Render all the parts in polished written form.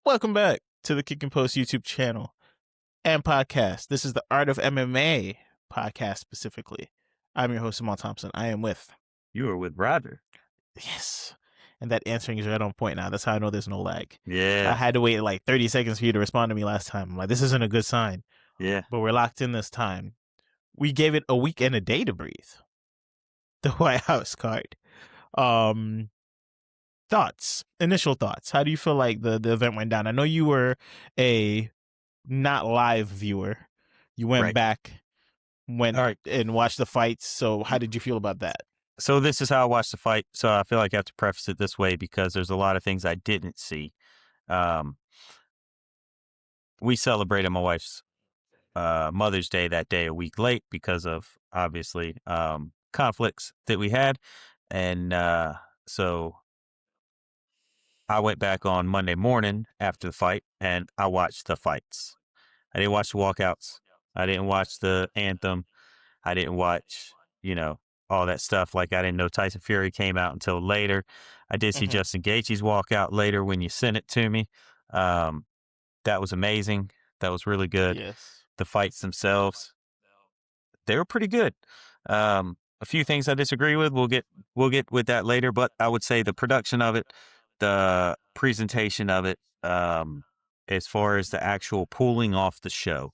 Welcome back to the Kick and Post YouTube channel and podcast. This is the Art of MMA podcast specifically. I'm your host, Amal Thompson. I am with... You were with Roger. Yes. And that answering is right on point now. That's how I know there's no lag. Yeah. I had to wait like 30 seconds for you to respond to me last time. I'm like, this isn't a good sign. Yeah. But we're locked in this time. We gave it a week and a day to breathe. The White House card. Initial thoughts. How do you feel like the event went down? I know you were a not live viewer. You went back, and watched the fights. So how did you feel about that? So this is how I watched the fight. So I feel like I have to preface it this way because there's a lot of things I didn't see. We celebrated my wife's Mother's Day that day a week late because of obviously conflicts that we had. And so I went back on Monday morning after the fight and I watched the fights. I didn't watch the walkouts. I didn't watch the anthem. I didn't watch, all that stuff. Like I didn't know Tyson Fury came out until later. I did see Justin Gaethje's walkout later when you sent it to me. That was amazing. That was really good. Yes. The fights themselves, they were pretty good. A few things I disagree with. We'll get with that later. But I would say the production of it, the presentation of it, as far as the actual pulling off the show,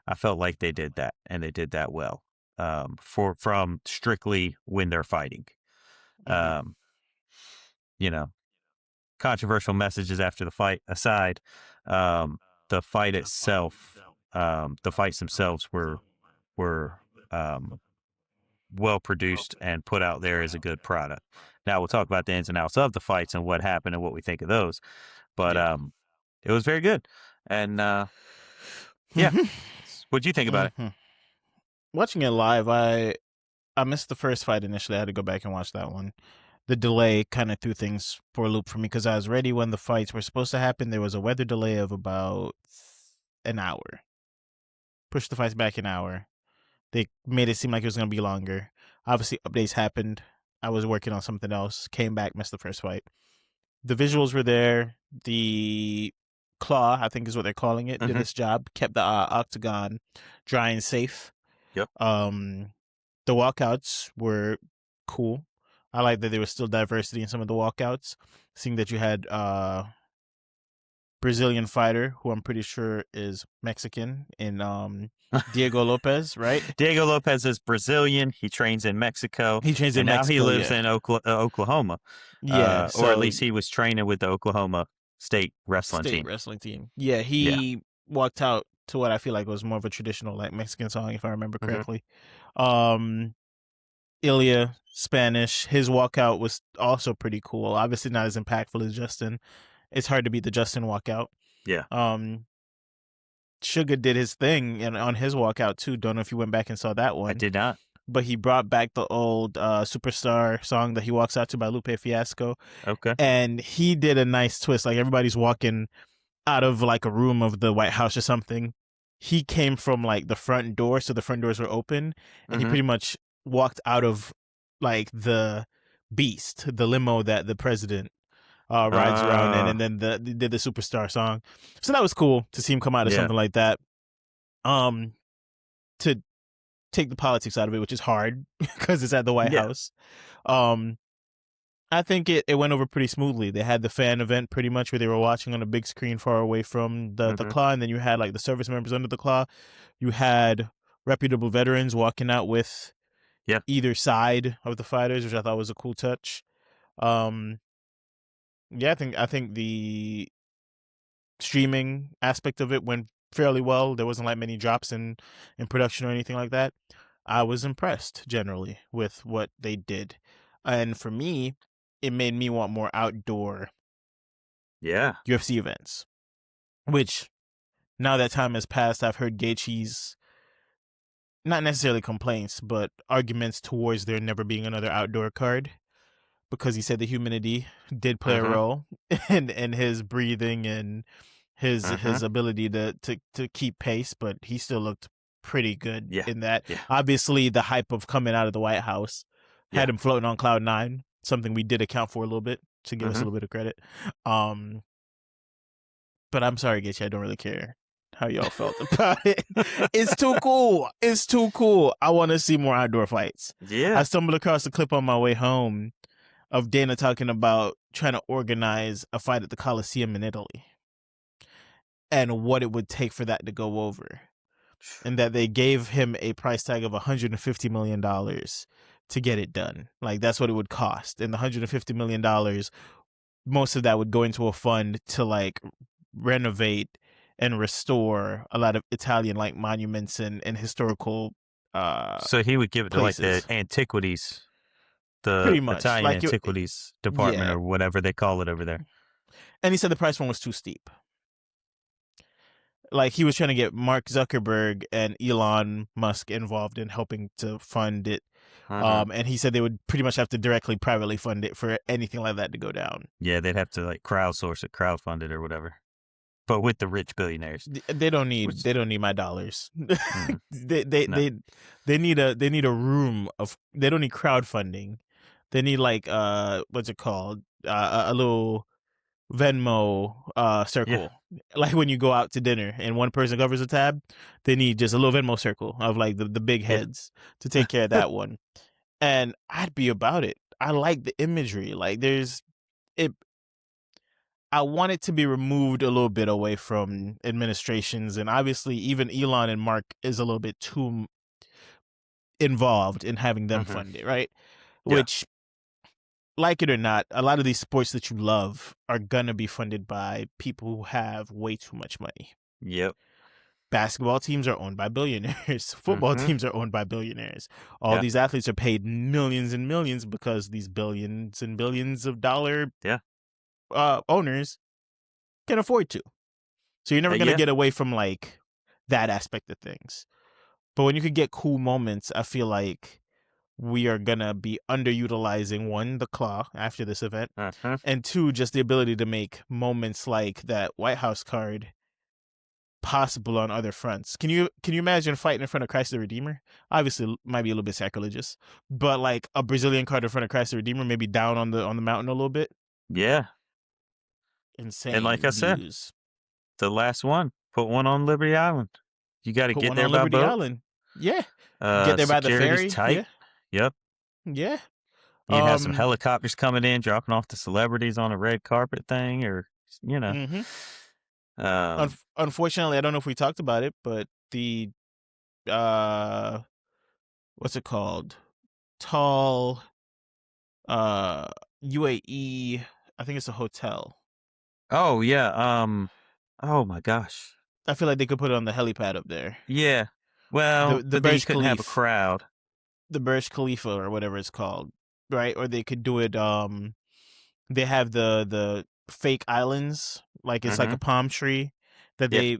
I felt like they did that, and they did that well. From strictly when they're fighting, controversial messages after the fight aside, the fight itself, the fights themselves were well produced and put out there as a good product. Now we'll talk about the ins and outs of the fights and what happened and what we think of those, but it was very good. And what'd you think about it? Watching it live, I missed the first fight initially. I had to go back and watch that one. The delay kind of threw things for a loop for me because I was ready when the fights were supposed to happen. There was a weather delay of about an hour. Pushed the fights back an hour. They made it seem like it was going to be longer. Obviously, updates happened. I was working on something else. Came back, missed the first fight. The visuals were there. The claw, I think is what they're calling it, did its job. Kept the octagon dry and safe. Yep. The walkouts were cool. I like that there was still diversity in some of the walkouts. Seeing that you had Brazilian fighter, who I'm pretty sure is Mexican, in Diego Lopez, right? Diego Lopez is Brazilian. He trains in Mexico. He trains in Mexico. Now he lives in Oklahoma. Yeah. Or at least he was training with the Oklahoma State wrestling team. Yeah, he walked out to what I feel like was more of a traditional like Mexican song, if I remember correctly. Ilia, Spanish, his walkout was also pretty cool. Obviously not as impactful as Justin. It's hard to beat the Justin walkout. Yeah. Sugar did his thing on his walkout too. Don't know if you went back and saw that one. I did not. But he brought back the old Superstar song that he walks out to by Lupe Fiasco. Okay. And he did a nice twist. Like everybody's walking out of like a room of the White House or something. He came from like the front door, so the front doors were open, and he pretty much walked out of like the Beast, the limo that the president rides around in, and then did the Superstar song. So that was cool to see him come out of something like that. To take the politics out of it, which is hard because it's at the White House. I think it went over pretty smoothly. They had the fan event pretty much where they were watching on a big screen far away from the claw, and then you had like the service members under the claw. You had reputable veterans walking out with either side of the fighters, which I thought was a cool touch. I think the streaming aspect of it went fairly well. There wasn't like many drops in production or anything like that. I was impressed generally with what they did. And for me, it made me want more outdoor UFC events, which now that time has passed, I've heard Gaethje's not necessarily complaints, but arguments towards there never being another outdoor card, because he said the humidity did play a role in his breathing and his ability to keep pace, but he still looked pretty good in that. Obviously, the hype of coming out of the White House had him floating on cloud nine, something we did account for a little bit to give us a little bit of credit. But I'm sorry, Gaethje, I don't really care how y'all felt about it. It's too cool. It's too cool. I want to see more outdoor fights. Yeah. I stumbled across a clip on my way home of Dana talking about trying to organize a fight at the Coliseum in Italy and what it would take for that to go over. And that they gave him a price tag of $150 million to get it done. Like, that's what it would cost. And the $150 million, most of that would go into a fund to, like, renovate and restore a lot of Italian, like, monuments and historical So he would give it to like the places. antiquities, the Pretty much. Italian Like, antiquities department yeah. or whatever they call it over there. And he said the price point was too steep. Like, he was trying to get Mark Zuckerberg and Elon Musk involved in helping to fund it. And he said they would pretty much have to directly privately fund it for anything like that to go down. Yeah, they'd have to like crowdsource it, crowdfund it or whatever. But with the rich billionaires. They don't need my dollars. Mm. They need a room of, they don't need crowdfunding. They need, like, what's it called? A little Venmo circle. Like when you go out to dinner and one person covers a tab, they need just a little Venmo circle of, like, the big heads to take care of that one. And I'd be about it. I like the imagery. Like, I want it to be removed a little bit away from administrations, and obviously even Elon and Mark is a little bit too involved in having them fund it, right? Yeah. Which, like it or not, a lot of these sports that you love are gonna be funded by people who have way too much money. Yep. Basketball teams are owned by billionaires. Football teams are owned by billionaires. All these athletes are paid millions and millions because these billions and billions of dollar owners can afford to. So you're never going to get away from, like, that aspect of things. But when you could get cool moments, I feel like we are going to be underutilizing, one, the claw after this event, and two, just the ability to make moments like that White House card possible on other fronts. Can you imagine fighting in front of Christ the Redeemer? Obviously, it might be a little bit sacrilegious, but, like, a Brazilian card in front of Christ the Redeemer, maybe down on the mountain a little bit. Yeah. Insane. And like I said, views. the last one, put one on Liberty Island. You got to Put get one there on by Liberty boat. Island. Yeah. Get there by the Security's ferry. tight. Yeah. Yep. Yeah. You'd have some helicopters coming in, dropping off the celebrities on a red carpet thing, or, you know. Unfortunately, I don't know if we talked about it, but the what's it called? Tall UAE, I think it's a hotel. Oh, yeah. Oh my gosh. I feel like they could put it on the helipad up there. Yeah. Well, the but then you Burj couldn't have a Khalifa. crowd. The Burj Khalifa or whatever it's called, right? Or they could do it. They have the fake islands, like it's like a palm tree that they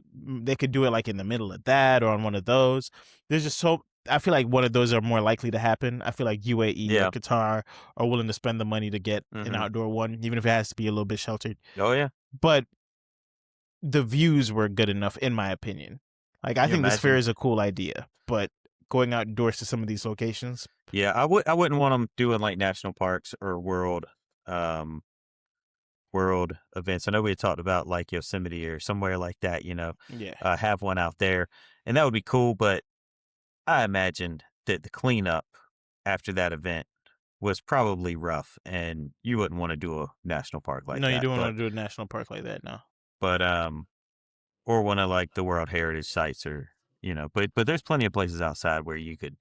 could do it like in the middle of that or on one of those. There's just I feel like one of those are more likely to happen. I feel like UAE or Qatar are willing to spend the money to get an outdoor one, even if it has to be a little bit sheltered. Oh yeah. But the views were good enough, in my opinion. Like, I think the Sphere is a cool idea, but going outdoors to some of these locations. Yeah, I wouldn't want them doing like national parks or world events. I know we had talked about like Yosemite or somewhere like that, you know. Yeah. Have one out there, and that would be cool. But I imagined that the cleanup after that event was probably rough, and you wouldn't want to do a national park like that. No, you don't want to do a national park like that, no. But or one of like the World Heritage sites, or you know, but there's plenty of places outside where you could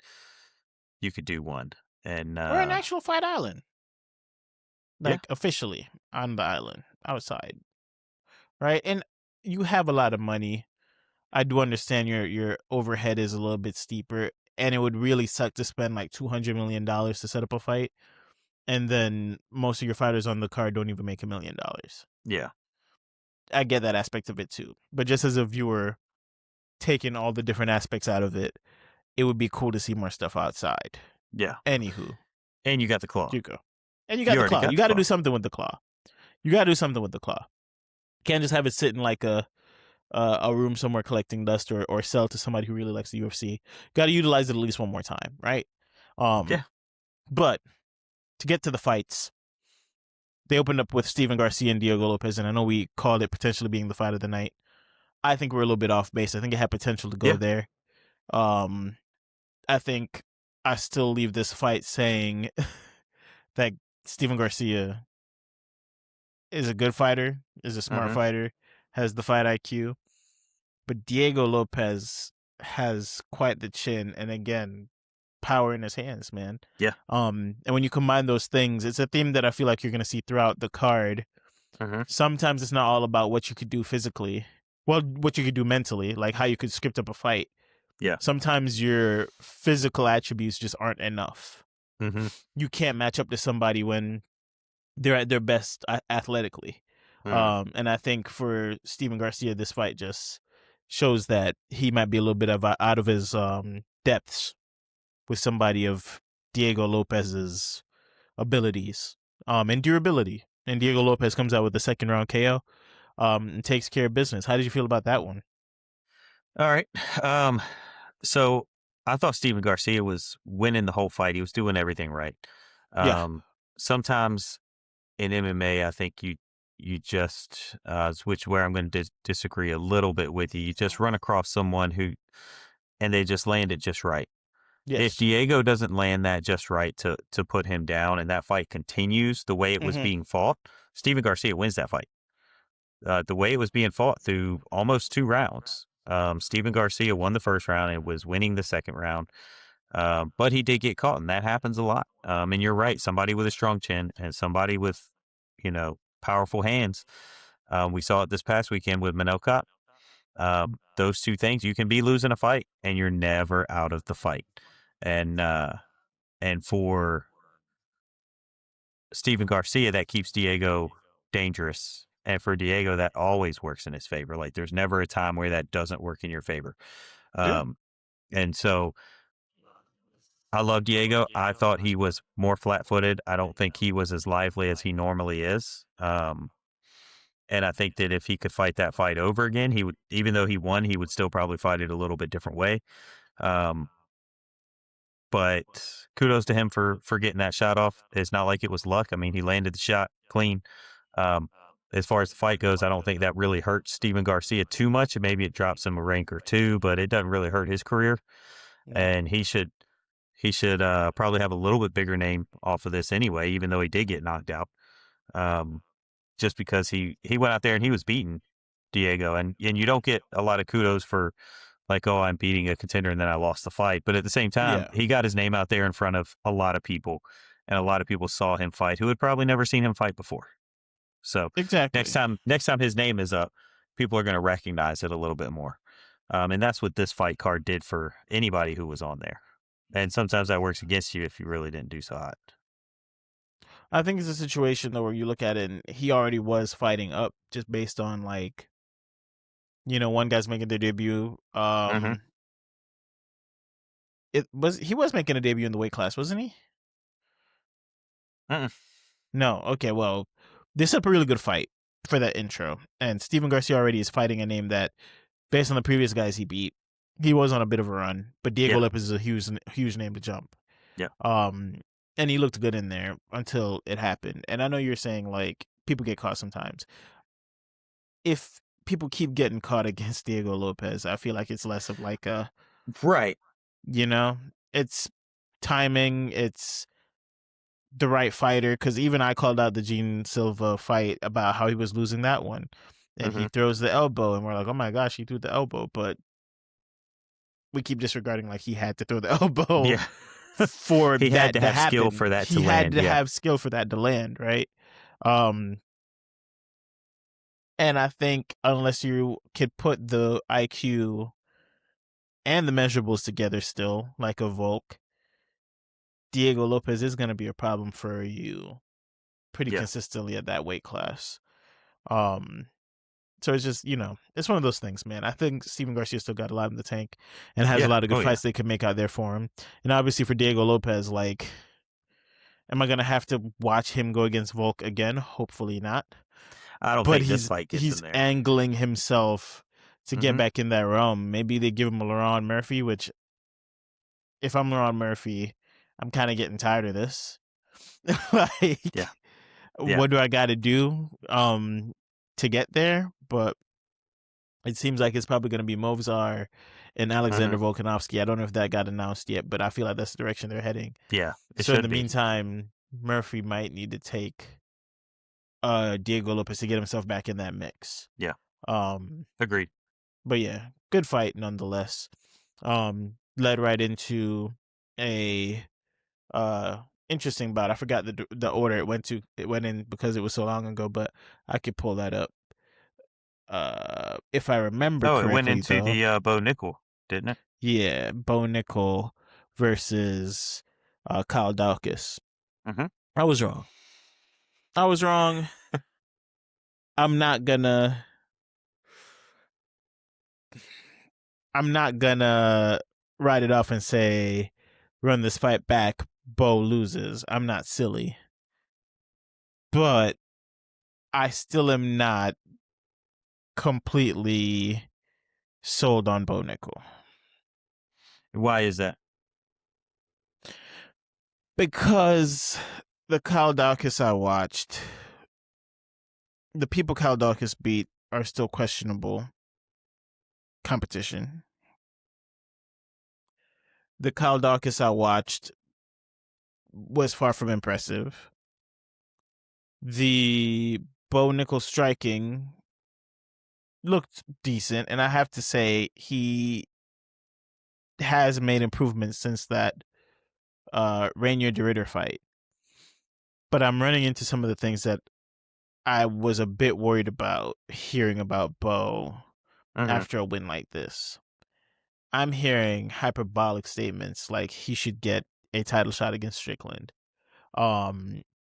do one, and or an actual fight island, like officially on the island outside, right? And you have a lot of money. I do understand your overhead is a little bit steeper, and it would really suck to spend like $200 million to set up a fight, and then most of your fighters on the card don't even make $1 million. Yeah. I get that aspect of it too. But just as a viewer, taking all the different aspects out of it, it would be cool to see more stuff outside. Yeah. Anywho. And you got the claw. You go. And you got the claw. You got to do something with the claw. You got to do something with the claw. You can't just have it sit in like a room somewhere collecting dust or sell to somebody who really likes the UFC. Got to utilize it at least one more time, right? Yeah. But to get to the fights, they opened up with Steven Garcia and Diego Lopez, and I know we called it potentially being the fight of the night. I think we're a little bit off base. I think it had potential to go Yeah. there. I think I still leave this fight saying that Steven Garcia is a good fighter, is a smart fighter, has the fight IQ, but Diego Lopez has quite the chin, and again, power in his hands, man. Yeah. And when you combine those things, it's a theme that I feel like you're going to see throughout the card. Sometimes it's not all about what you could do physically, well, what you could do mentally, like how you could script up a fight. Yeah. Sometimes your physical attributes just aren't enough. You can't match up to somebody when they're at their best athletically. And I think for Steven Garcia, this fight just shows that he might be a little bit of out of his depths with somebody of Diego Lopez's abilities and durability. And Diego Lopez comes out with the second round KO and takes care of business. How did you feel about that one? All right. So I thought Steven Garcia was winning the whole fight. He was doing everything right. Yeah. Sometimes in MMA, I think you just which where I'm going to disagree a little bit with you. You just run across someone and they just land it just right. If Yes. Diego doesn't land that just right to put him down, and that fight continues the way it was being fought, Steven Garcia wins that fight. The way it was being fought through almost 2 rounds, Steven Garcia won the first round and was winning the second round. But he did get caught, and that happens a lot. And you're right, somebody with a strong chin and somebody with, powerful hands. We saw it this past weekend with Manel Kape. Those two things, you can be losing a fight and you're never out of the fight. And for Steven Garcia, that keeps Diego dangerous. And for Diego, that always works in his favor. Like, there's never a time where that doesn't work in your favor. Yeah. And so I love Diego. I thought he was more flat-footed. I don't think he was as lively as he normally is. And I think that if he could fight that fight over again, he would, even though he won, he would still probably fight it a little bit different way. But kudos to him for getting that shot off. It's not like it was luck. I mean, he landed the shot clean. As far as the fight goes, I don't think that really hurts Steven Garcia too much. Maybe it drops him a rank or two, but it doesn't really hurt his career. And he should probably have a little bit bigger name off of this anyway, even though he did get knocked out. Just because he went out there and he was beating Diego, and you don't get a lot of kudos for, like, oh, I'm beating a contender and then I lost the fight. But at the same time, he got his name out there in front of a lot of people, and a lot of people saw him fight who had probably never seen him fight before. So Exactly. next time his name is up, people are going to recognize it a little bit more. And that's what this fight card did for anybody who was on there. And sometimes that works against you if you really didn't do so hot. I think it's a situation though where you look at it and he already was fighting up just based on, like, one guy's making their debut. He was making a debut in the weight class, wasn't he? No. Okay, well, they set up a really good fight for that intro. And Steven Garcia already is fighting a name that, based on the previous guys he beat, he was on a bit of a run. But Diego Lopez is a huge name to jump. Yeah. And he looked good in there until it happened. And I know you're saying, like, people get caught sometimes. If people keep getting caught against Diego Lopez, I feel like it's less of like a... Right. It's timing, it's the right fighter, because even I called out the Gene Silva fight about how he was losing that one, and he throws the elbow and we're like, oh my gosh, he threw the elbow, but we keep disregarding like he had to throw the elbow for he that had to have happen. skill for that to land. He had to have skill for that to land, right? And I think unless you could put the IQ and the measurables together still, like a Volk, Diego Lopez is going to be a problem for you pretty consistently at that weight class. So it's just, it's one of those things, man. I think Steven Garcia still got a lot in the tank and has a lot of good fights they could make out there for him. And obviously for Diego Lopez, like, am I going to have to watch him go against Volk again? Hopefully not. I don't think this fight gets he's him there. angling himself to get back in that realm. Maybe they give him a Laurent Murphy, which, if I'm Laurent Murphy, I'm kind of getting tired of this. Yeah. what do I got to do to get there? But it seems like it's probably going to be Movsar and Alexander Volkanovski. I don't know if that got announced yet, but I feel like that's the direction they're heading. Yeah, it So in should the be. meantime, Murphy might need to take Diego Lopez to get himself back in that mix. Yeah. Um, Agreed. but yeah, good fight nonetheless. Led right into a interesting bout. I forgot the order it went to. It went in because it was so long ago, but I could pull that up. If I remember Oh, it went correctly, into though. the Bo Nickel, didn't it? Yeah, Bo Nickel versus Kyle Dawkins. Mm-hmm. I was wrong. I was wrong. I'm not gonna. I'm not gonna write it off and say, run this fight back. Bo loses. I'm not silly, but I still am not completely sold on Bo Nickel Why is that? because the Kyle Dawkins I watched, the people Kyle Dawkins beat are still questionable competition. The Kyle Dawkins I watched was far from impressive. The Bo Nickel striking looked decent, and I have to say he has made improvements since that Rainier DeRitter fight. But I'm running into some of the things that I was a bit worried about hearing about Bo after a win like this. I'm hearing hyperbolic statements like he should get a title shot against Strickland. Nah.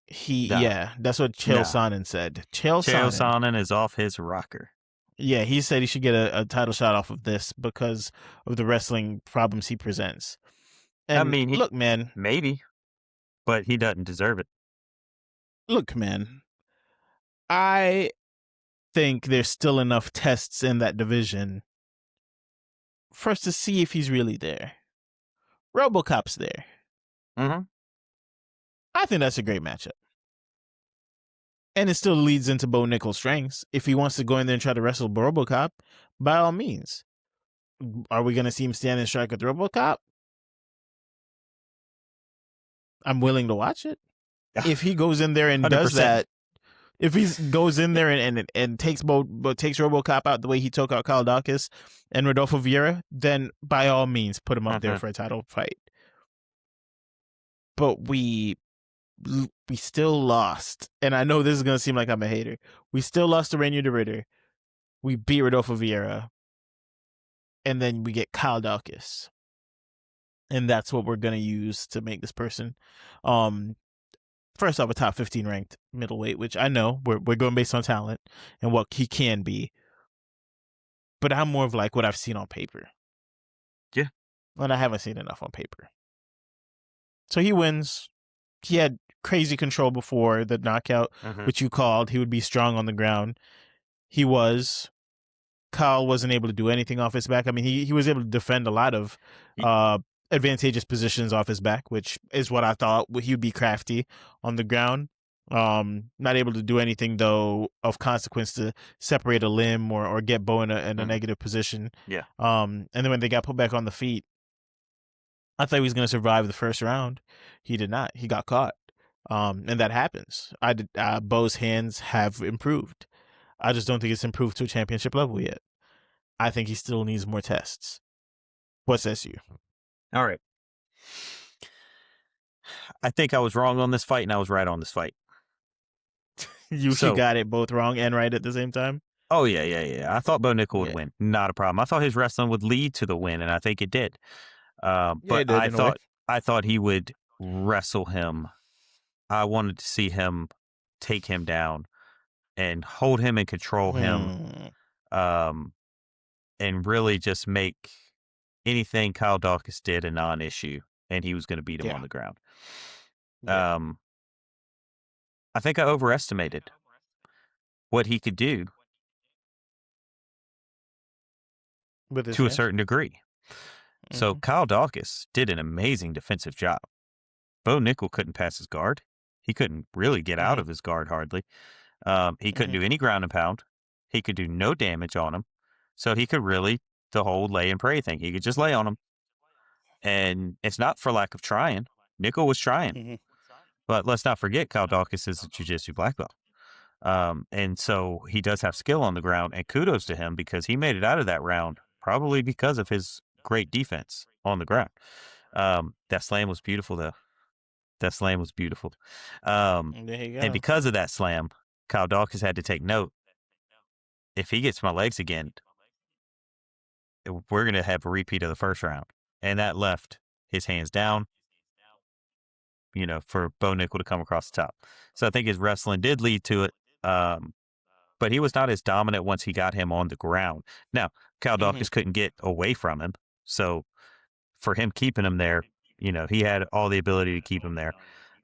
That's what Chael Sonnen said. Chael Sonnen is off his rocker. Yeah, he said he should get a title shot off of this because of the wrestling problems he presents. And I mean, look, man. Maybe, but he doesn't deserve it. Look, man. I think there's still enough tests in that division for us to see if he's really there. RoboCop's there. Mm-hmm. I think that's a great matchup. And it still leads into Bo Nickel's strengths. If he wants to go in there and try to wrestle RoboCop, by all means. Are we going to see him stand and strike with RoboCop? I'm willing to watch it. If he goes in there and 100%. does that, if he goes in there and takes takes RoboCop out the way he took out Kyle Dawkins and Rodolfo Vieira, then by all means put him up there for a title fight. But we still lost, and I know this is gonna seem like I'm a hater. We still lost to Rainier DeRitter. We beat Rodolfo Vieira, and then we get Kyle Dawkins, and that's what we're gonna use to make this person. First off, a top 15 ranked middleweight, which I know we're going based on talent and what he can be. But I'm more of like what I've seen on paper. Yeah. And I haven't seen enough on paper. So he wins. He had crazy control before the knockout, which you called. He would be strong on the ground. He was. Kyle wasn't able to do anything off his back. I mean, he was able to defend a lot of advantageous positions off his back, which is what I thought. He would be crafty on the ground. Not able to do anything though of consequence to separate a limb or get Bo in a negative position. Yeah. And then when they got put back on the feet, I thought he was going to survive the first round. He did not. He got caught. And that happens. Bo's hands have improved. I just don't think it's improved to a championship level yet. I think he still needs more tests. What says you? All right. I think I was wrong on this fight, and I was right on this fight. You got it both wrong and right at the same time? Oh, yeah. I thought Bo Nickel would win. Not a problem. I thought his wrestling would lead to the win, and I think it did. But I thought he would wrestle him. I wanted to see him take him down and hold him and control him, and really just make anything Kyle Dawkins did a non-issue, and he was going to beat him on the ground. I think I overestimated what he could do to a certain degree. So Kyle Dawkins did an amazing defensive job. Bo Nickel couldn't pass his guard. He couldn't really get out Mhm. of his guard hardly. He couldn't Mhm. do any ground and pound. He could do no damage on him. So he could really the whole lay and pray thing. He could just lay on him. And it's not for lack of trying. Nickel was trying. Mhm. But let's not forget Kyle Dawkins is a jiu-jitsu black belt. And so he does have skill on the ground, and kudos to him because he made it out of that round, probably because of his great defense on the ground. That slam was beautiful, though. That slam was beautiful. There you And go. because of that slam, Kyle Dawkins had to take note. If he gets my legs again, we're going to have a repeat of the first round. And that left his hands down, for Bo Nickel to come across the top. So I think his wrestling did lead to it. But he was not as dominant once he got him on the ground. Now, Kyle Mhm. Dawkins couldn't get away from him. So for him keeping him there, he had all the ability to keep him there.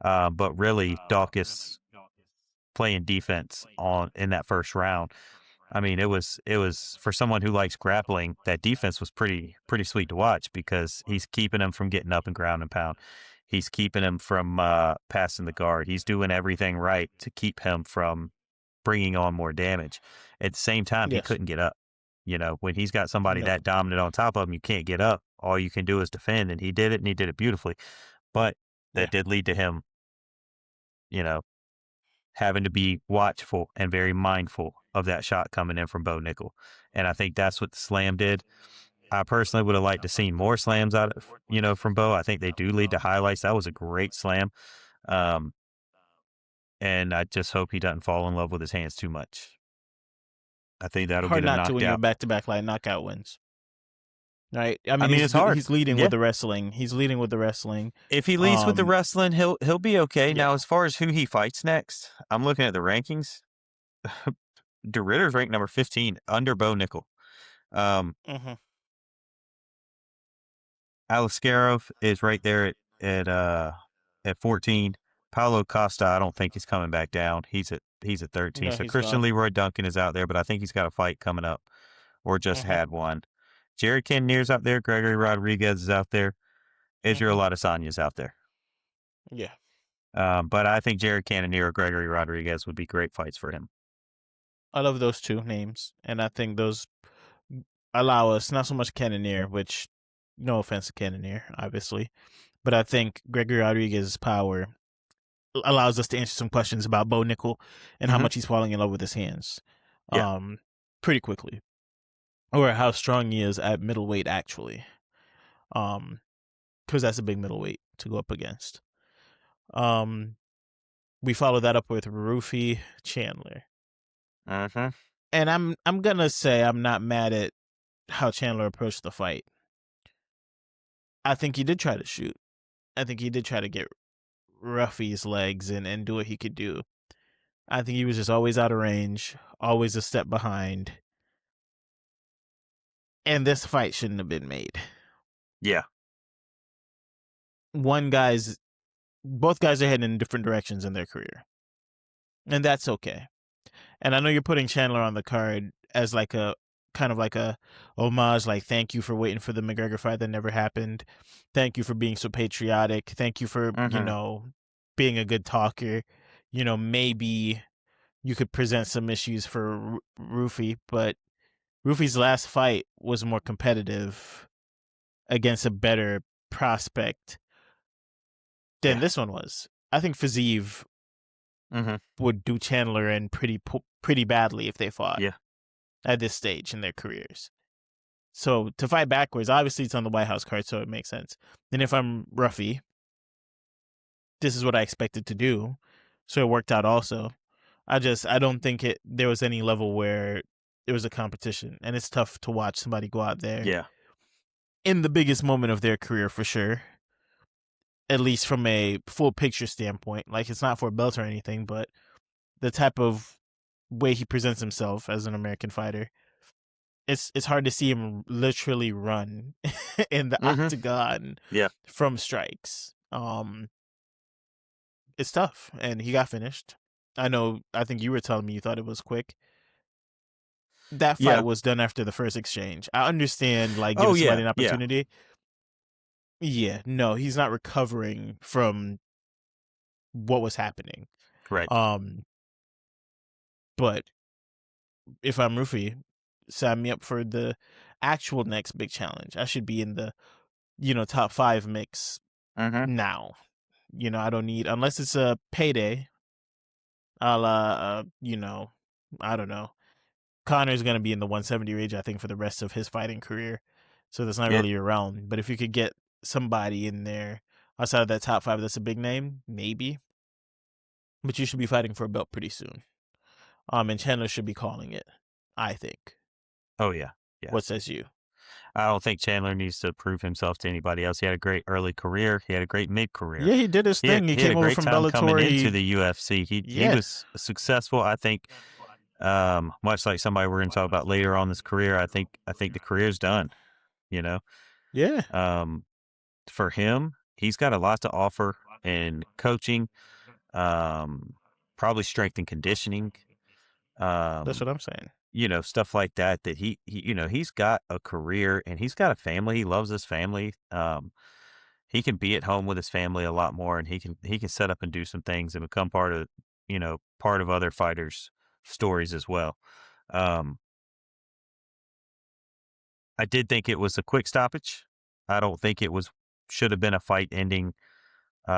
But really, Dawkins playing defense in that first round. I mean, it was for someone who likes grappling. That defense was pretty sweet to watch because he's keeping him from getting up and ground and pound. He's keeping him from passing the guard. He's doing everything right to keep him from bringing on more damage. At the same time, he Yes. couldn't get up. When he's got somebody No. that dominant on top of him, you can't get up. All you can do is defend, and he did it, and he did it beautifully. But Yeah. that did lead to him, you know, having to be watchful and very mindful of that shot coming in from Bo Nickel. And I think that's what the slam did. I personally would have liked to seen more slams out of, from Bo. I think they do lead to highlights. That was a great slam. Um, and I just hope he doesn't fall in love with his hands too much. I think that'll Hard get him not to knocked when you're out. back-to-back like knockout wins. Right? I I mean, mean, it's hard. he's leading with Yeah. the wrestling. He's leading with the wrestling. If he leads with the Um, wrestling, he'll be okay. yeah. Now, as far as who he fights next, I'm looking at the rankings. DeRitter's ranked number 15 under Bo Nickel. Um, Mhm. Alaskarov is right there at 14. Paulo Costa, I don't think he's coming back down. He's at 13. No, So he's Christian gone. Leroy Duncan is out there, but I think he's got a fight coming up or just Mhm. had one. Jared Cannonier's out there. Gregory Rodriguez is out there. Israel Mhm. Adesanya's out there. Yeah. But I think Jared Cannonier or Gregory Rodriguez would be great fights for him. I love those two names, and I think those allow us not so much Cannoneer, which no offense to Cannoneer, obviously, but I think Gregory Rodriguez's power allows us to answer some questions about Bo Nickel and how Mm-hmm. much he's falling in love with his hands, Yeah. pretty quickly, or how strong he is at middleweight actually, because that's a big middleweight to go up against. Um, we follow that up with Rufy Chandler, Mm-hmm. and I'm gonna say I'm not mad at how Chandler approached the fight. I think he did try to shoot. I think he did try to get Ruffy's legs and do what he could do. I think he was just always out of range, always a step behind. And this fight shouldn't have been made. Yeah. Both guys are heading in different directions in their career. And that's okay. And I know you're putting Chandler on the card as like a kind of like a homage, like thank you for waiting for the McGregor fight that never happened. Thank you for being so patriotic. Thank you for, Mm-hmm. being a good talker. Maybe you could present some issues for Rufy, but Rufy's last fight was more competitive against a better prospect than Yeah. this one was. I think Fazeev Mm-hmm. would do Chandler in pretty badly if they fought Yeah. at this stage in their careers. So to fight backwards, obviously it's on the White House card, so it makes sense. And if I'm Ruffy, this is what I expected to do, so it worked out also. I don't think there was any level where it was a competition, and it's tough to watch somebody go out there Yeah. in the biggest moment of their career for sure, at least from a full picture standpoint. Like it's not for a belt or anything, but the type of way he presents himself as an American fighter, it's hard to see him literally run in the Mm-hmm. octagon Yeah. from strikes. It's tough, and he got finished. I think you were telling me you thought it was quick. That fight Yeah. was done after the first exchange. I understand, like, Oh giving yeah. somebody an Yeah. opportunity. Yeah, no, he's not recovering from what was happening. Right. But if I'm Rufi, sign me up for the actual next big challenge. I should be in the, top 5 mix Mm-hmm. now. I don't need, unless it's a payday, a la, I don't know. Connor's going to be in the 170 range, I think, for the rest of his fighting career. So that's not Yeah. really your realm. But if you could get somebody in there outside of that top 5 that's a big name, maybe. But you should be fighting for a belt pretty soon. And Chandler should be calling it, I think. Oh yeah. Yeah. What says you? I don't think Chandler needs to prove himself to anybody else. He had a great early career. He had a great mid career. Yeah, he did his thing. He He had a came over great from time coming Bellator. into the UFC. He Yeah, was successful. I think, much like somebody we're going to talk about later on this career. I think the career's done. You know, yeah, um, for him, he's got a lot to offer in coaching, probably strength and conditioning. that's Um, what I'm saying. Stuff like that. That he's got a career and he's got a family. He loves his family. He can be at home with his family a lot more, and he can set up and do some things and become part of other fighters' stories as well. Um, I did think it was a quick stoppage. I don't think it was should have been a fight ending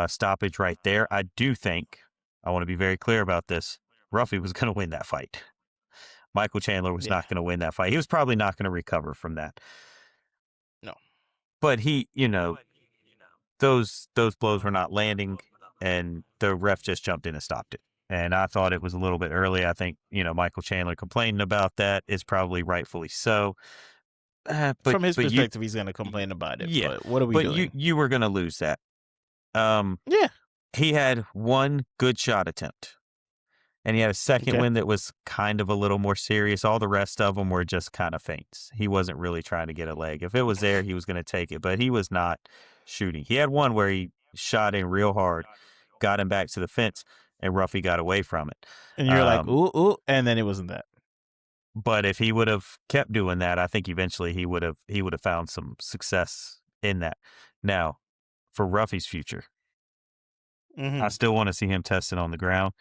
stoppage right there. I do think I want to be very clear about this. Ruffy was going to win that fight. Michael Chandler was Yeah, not going to win that fight. He was probably not going to recover from that. no. But those blows were not landing, and the ref just jumped in and stopped it. And I thought it was a little bit early. I think Michael Chandler complaining about that is probably rightfully so. But From his but you perspective, he's going to complain about it. yeah, But what are we but you doing? you were gonna lose that. Um, Yeah. he had one good shot attempt, and he had a second Okay. one that was kind of a little more serious. All the rest of them were just kind of feints. He wasn't really trying to get a leg. If it was there, he was going to take it, but he was not shooting. He had one where he shot in real hard, got him back to the fence, and Ruffy got away from it. And you're like, Um, ooh, ooh, and then it wasn't that. but if he would have kept doing that, I think eventually he would have found some success in that. Now, for Ruffy's future, I Mm-hmm. still want to see him tested on the ground,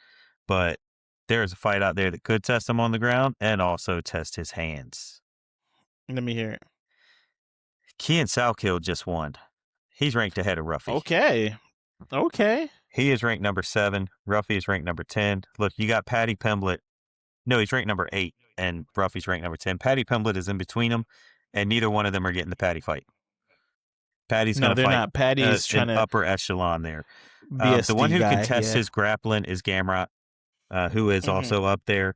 but there is a fight out there that could test him on the ground and also test his hands. Let me hear it. Kian Salkill just won. He's ranked ahead of Ruffy. Okay. Okay. He is ranked number 7. Ruffy is ranked number 10. Look, you got Patty Pimblett. No, he's ranked number 8, and Ruffy's ranked number 10. Patty Pimblett is in between them, and neither one of them are getting the Patty fight. Patty's going No, to they're fight not. Patty's an trying to upper echelon there. The one BSD who can guy. test Yeah. his grappling is Gamrot, who is Mm-hmm. also up there.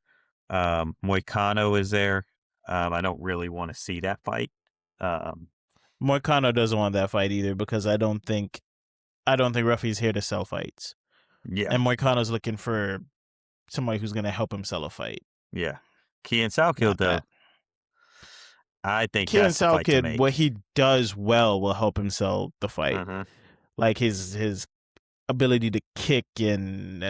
Moicano is there. I don't really want to see that fight. Moicano doesn't want that fight either because I don't think Ruffy's here to sell fights. Yeah, And Moicano's looking for somebody who's going to help him sell a fight. yeah. Kian Salkill, Not though, Pat. I think Kieran that's the fight to Salkid, what make. he does well will help him sell the fight. Mm-hmm. Like his ability to kick and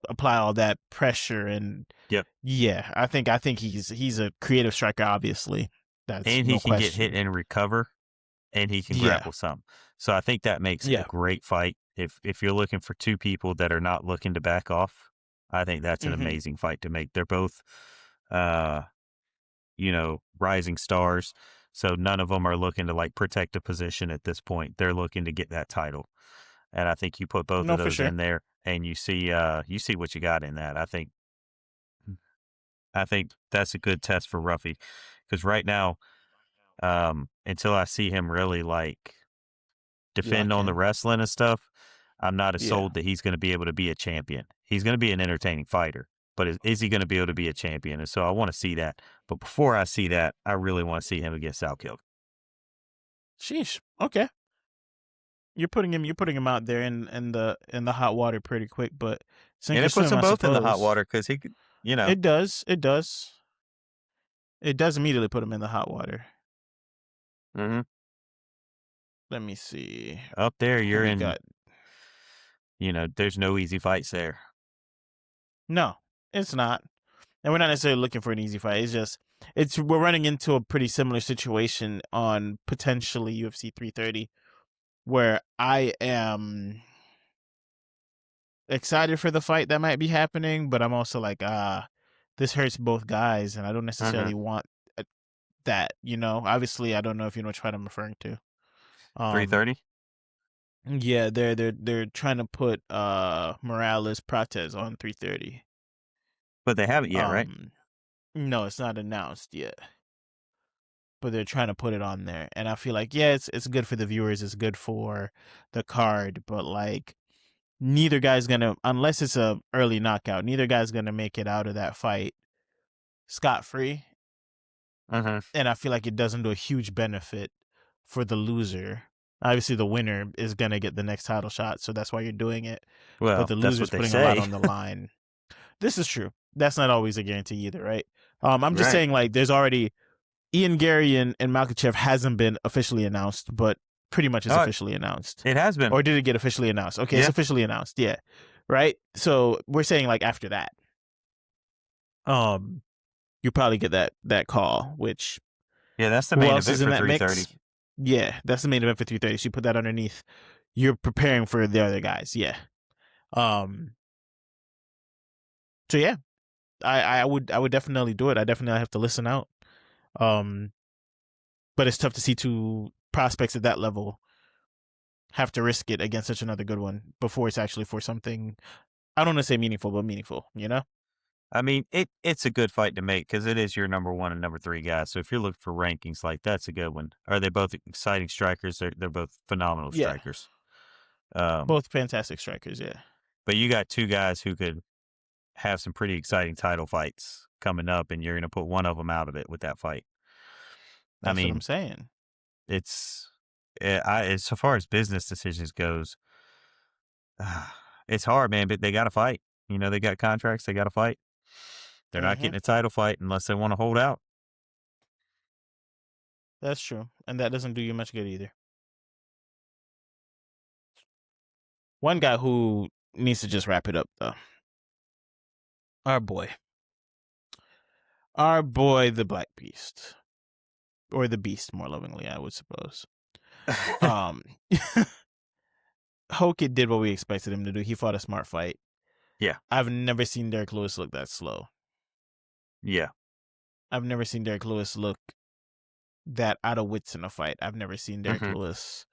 apply all that pressure and Yep. yeah, I think he's a creative striker. Obviously, that's And he no can get hit question. and recover, and he can Yeah, grapple some. So I think that makes a yeah. great fight. If you're looking for two people that are not looking to back off, I think that's an Mm-hmm. amazing fight to make. They're both, uh, rising stars. So none of them are looking to like protect a position at this point. They're looking to get that title. And I think you put both of No, for those sure. in there and you see what you got in that. I think that's a good test for Ruffy because right now, until I see him really like defend Lock on the in. wrestling and stuff, I'm not as Yeah, sold that he's going to be able to be a champion. He's going to be an entertaining fighter, but is he going to be able to be a champion? And so I want to see that. But before I see that, I really want to see him against Salkill. sheesh. Okay, you're putting him out there in the hot water pretty quick, but sink And or it puts swim, them I both in the hot suppose. water because he could, It does. It does. It does immediately put him in the hot water. mhm. Let me see Up there, who you're we in, got. there's no easy fights there. No, it's not. And we're not necessarily looking for an easy fight. It's just we're running into a pretty similar situation on potentially UFC 330 where I am excited for the fight that might be happening, but I'm also like, this hurts both guys, and I don't Mm-hmm. necessarily want that. Obviously, I don't know if you know which fight I'm referring to. 330. Yeah, they're trying to put Morales Prates on 330. But they haven't yet, right? No, it's not announced yet, but they're trying to put it on there, and I feel like, yeah, it's good for the viewers, it's good for the card, but like neither guy's gonna, unless it's a early knockout, neither guy's gonna make it out of that fight scot free, Mm-hmm. and I feel like it doesn't do a huge benefit for the loser. Obviously, the winner is gonna get the next title shot, so that's why you're doing it. But Well, the that's loser's what they putting a lot say. on the line. This is true. That's not always a guarantee either, right? I'm just Right. saying, like, there's already Ian Gary and Malkachev hasn't been officially announced, but pretty much is Oh, officially announced. it has been. Or did it get officially announced? Okay, it's Yeah. officially announced. Yeah, right. So we're saying like after that, um, you probably get that call. Which Yeah, that's the who main else event is in for that 330. mix? Yeah, that's the main event for 330. So you put that underneath. You're preparing for the other guys. Yeah. Um. So yeah, I would definitely do it. I definitely have to listen out. Um. But it's tough to see two prospects at that level have to risk it against such another good one before it's actually for something. I don't want to say meaningful, but meaningful. I mean, it's a good fight to make because it is your number one and number three guys. So if you're looking for rankings, like that's a good one. Are they both exciting strikers? They're both phenomenal Yeah, strikers. Um, both fantastic strikers. Yeah, but you got two guys who could have some pretty exciting title fights coming up, and you're going to put one of them out of it with that fight. I that's what I'm mean, saying. it's as so far as business decisions goes, it's hard, man. But they got to fight. They got contracts. They got to fight. They're not Hmm. getting a title fight unless they want to hold out. That's true, and that doesn't do you much good either. One guy who needs to just wrap it up though, our boy, the Black Beast, or the Beast, more lovingly, I would suppose. Um, Hokit did what we expected him to do. He fought a smart fight. Yeah, I've never seen Derek Lewis look that slow. yeah. I've never seen Derek Lewis look that out of wits in a fight. I've never seen Derek Hmm. Lewis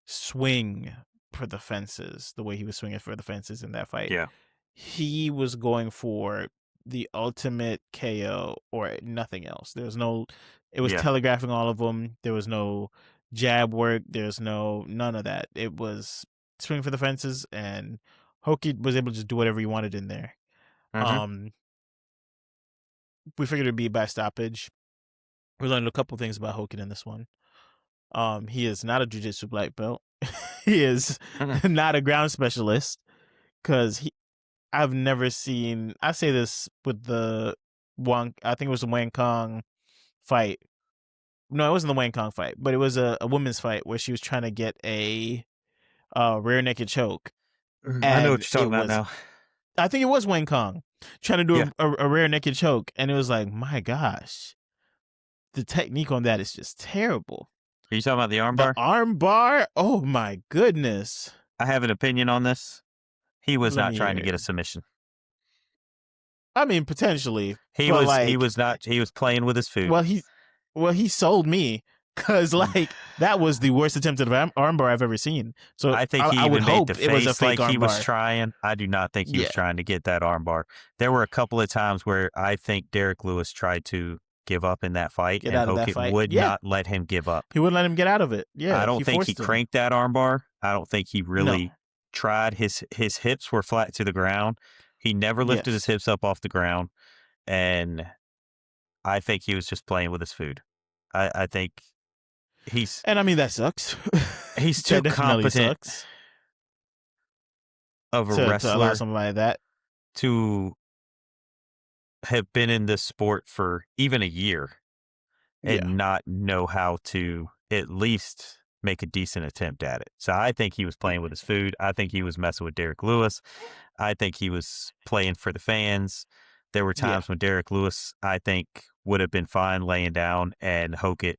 swing for the fences the way he was swinging for the fences in that fight. Yeah, He was going for the ultimate KO or nothing else. It was yeah. telegraphing all of them. There was no jab work. There's none of that. It was swing for the fences, and Hoki was able to just do whatever he wanted in there. Hmm. Um, we figured it'd be by stoppage. We learned a couple things about Hoki in this one. He is not a jiu-jitsu black belt. He is Hmm. not a ground specialist because I've never seen. I say this with the I think it was the Wang Kong fight. No, it wasn't the Wang Kong fight, but it was a women's fight where she was trying to get a rear naked choke, I know what and you're it talking about was. now. I think it was Wang Kong trying to Yeah. do a rear naked choke, and it was like, my gosh, the technique on that is just terrible. Are you talking about the The armbar? arm bar, oh my goodness. I have an opinion on this. He was Let not me hear trying to it. get a submission. I mean, potentially, He but was he like, was not he was playing with his food. well, he sold me because like that was the worst attempt at an armbar I've ever seen. So I think I he would even made the hope it was a face fake like he was armbar. trying. I do not think he was Yeah, trying to get that armbar. There were a couple of times where I think Derek Lewis tried to give up in that fight, get and out of that Hokit fight. would Yeah, not let him give up. he wouldn't let him get out of it. I Yeah, he don't think he forced him. cranked that armbar. I don't think he No. really tried. His hips were flat to the ground. He never lifted his Yes. hips up off the ground, and I think he was just playing with his food. I think he's And I mean that sucks. he's too That definitely competent sucks of a to allow wrestler somebody like that. to have been in this sport for even a year Yeah. and not know how to at least make a decent attempt at it. So I think he was playing with his food. I think he was messing with Derek Lewis. I think he was playing for the fans. There were Yeah. times when Derek Lewis, I think, would have been fine laying down and Hokit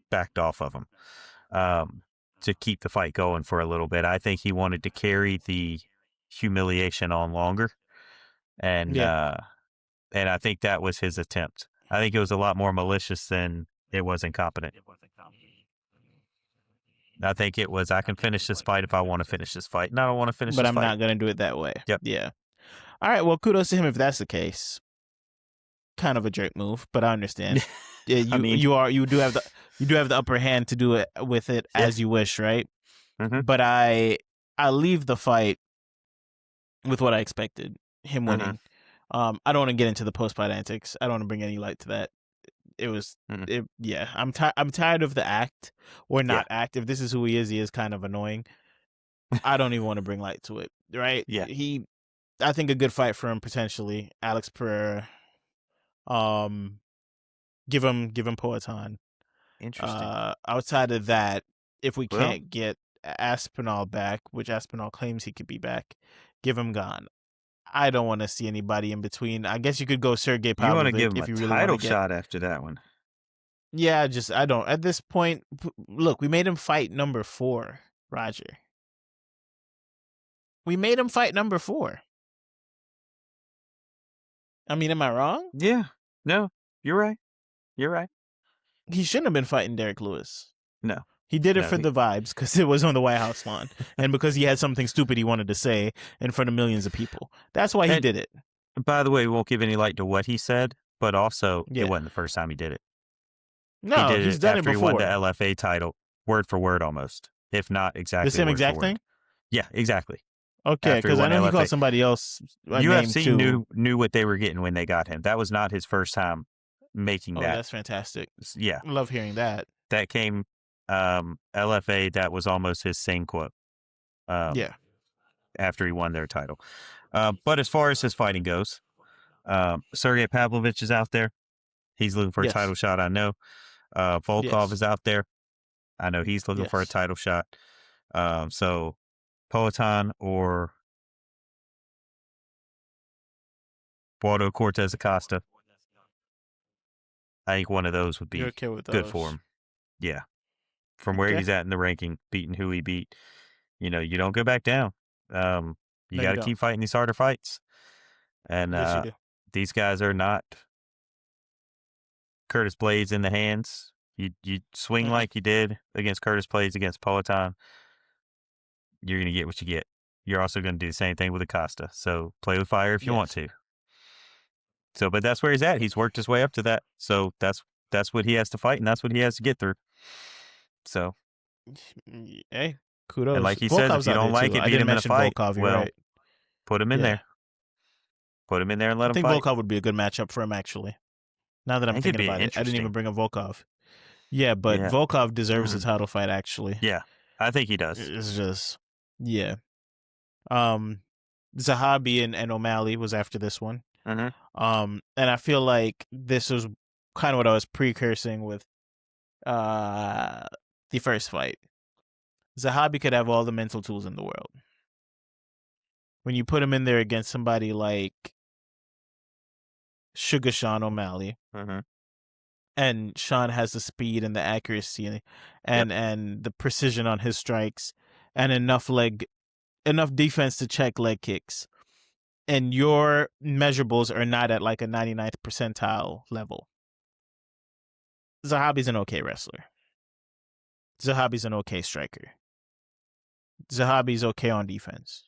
backed off of him to keep the fight going for a little bit. I think he wanted to carry the humiliation on longer. And I think that was his attempt. I think it was a lot more malicious than it was incompetent. I think it was, I can finish this fight if I want to finish this fight, and I don't want to finish But this I'm fight. not going to do it that way. Yep. Yeah. All right. Well, kudos to him if that's the case. Kind of a jerk move, but I understand. Yeah, you do have the upper hand to do it with it as you wish, right? Mm-hmm. But I leave the fight with what I expected, him winning. I don't want to get into the post-fight antics. I don't want to bring any light to that. It was, yeah. I'm tired of the act or not act. If this is who he is kind of annoying. I don't even want to bring light to it, right? Yeah. I think a good fight for him potentially. Alex Pereira. Give him Poatan. Interesting. Outside of that, if we can't get Aspinall back, which Aspinall claims he could be back, give him Gane. I don't want to see anybody in between. I guess you could go Sergey Pavlovich. You want to give him if a you really title want to shot after that one. Yeah, I don't. At this point, look, we made him fight number 4, Roger. We made him fight number 4. I mean, am I wrong? Yeah. No, you're right. You're right. He shouldn't have been fighting Derek Lewis. No. He did it for the vibes because it was on the White House lawn and because he had something stupid he wanted to say in front of millions of people. That's why he did it. By the way, we won't give any light to what he said, but also it wasn't the first time he did it. No, he did he's it done after it before. He won the LFA title, word for word almost, if not exactly the same word exact for thing? Word. Yeah, exactly. Okay, because I know he called somebody else UFC knew what they were getting when they got him. That was not his first time making that. Oh, that's fantastic. Yeah. I love hearing that. That came LFA, that was almost his same quote. After he won their title. But as far as his fighting goes, Sergey Pavlovich is out there. He's looking for a title shot, I know. Volkov is out there. I know he's looking for a title shot. So Poatan or Waldo Cortez Acosta. I think one of those would be good for him. Yeah. From where he's at in the ranking, beating who he beat, you don't go back down. You got to keep fighting these harder fights. And these guys are not Curtis Blades in the hands. You swing like you did against Curtis Blades against Poatan, you're going to get what you get. You're also going to do the same thing with Acosta. So play with fire if you want to. So, but that's where he's at. He's worked his way up to that. So that's what he has to fight, and that's what he has to get through. So, hey, kudos. And like he says, if you don't like it, beat him in a fight. Volkov, put him in there. Put him in there and let him fight. I think Volkov would be a good matchup for him, actually. Now that I'm thinking about it, I didn't even bring up Volkov. Yeah, but Volkov deserves a title fight, actually. Yeah, I think he does. It's just, Zahabi and O'Malley was after this one. And I feel like this was kind of what I was precursing with the first fight. Zahabi could have all the mental tools in the world. When you put him in there against somebody like Sugar Sean O'Malley, and Sean has the speed and the accuracy and the precision on his strikes and enough defense to check leg kicks, and your measurables are not at like a 99th percentile level, Zahabi's an okay wrestler. Zahabi's an okay striker. Zahabi's okay on defense.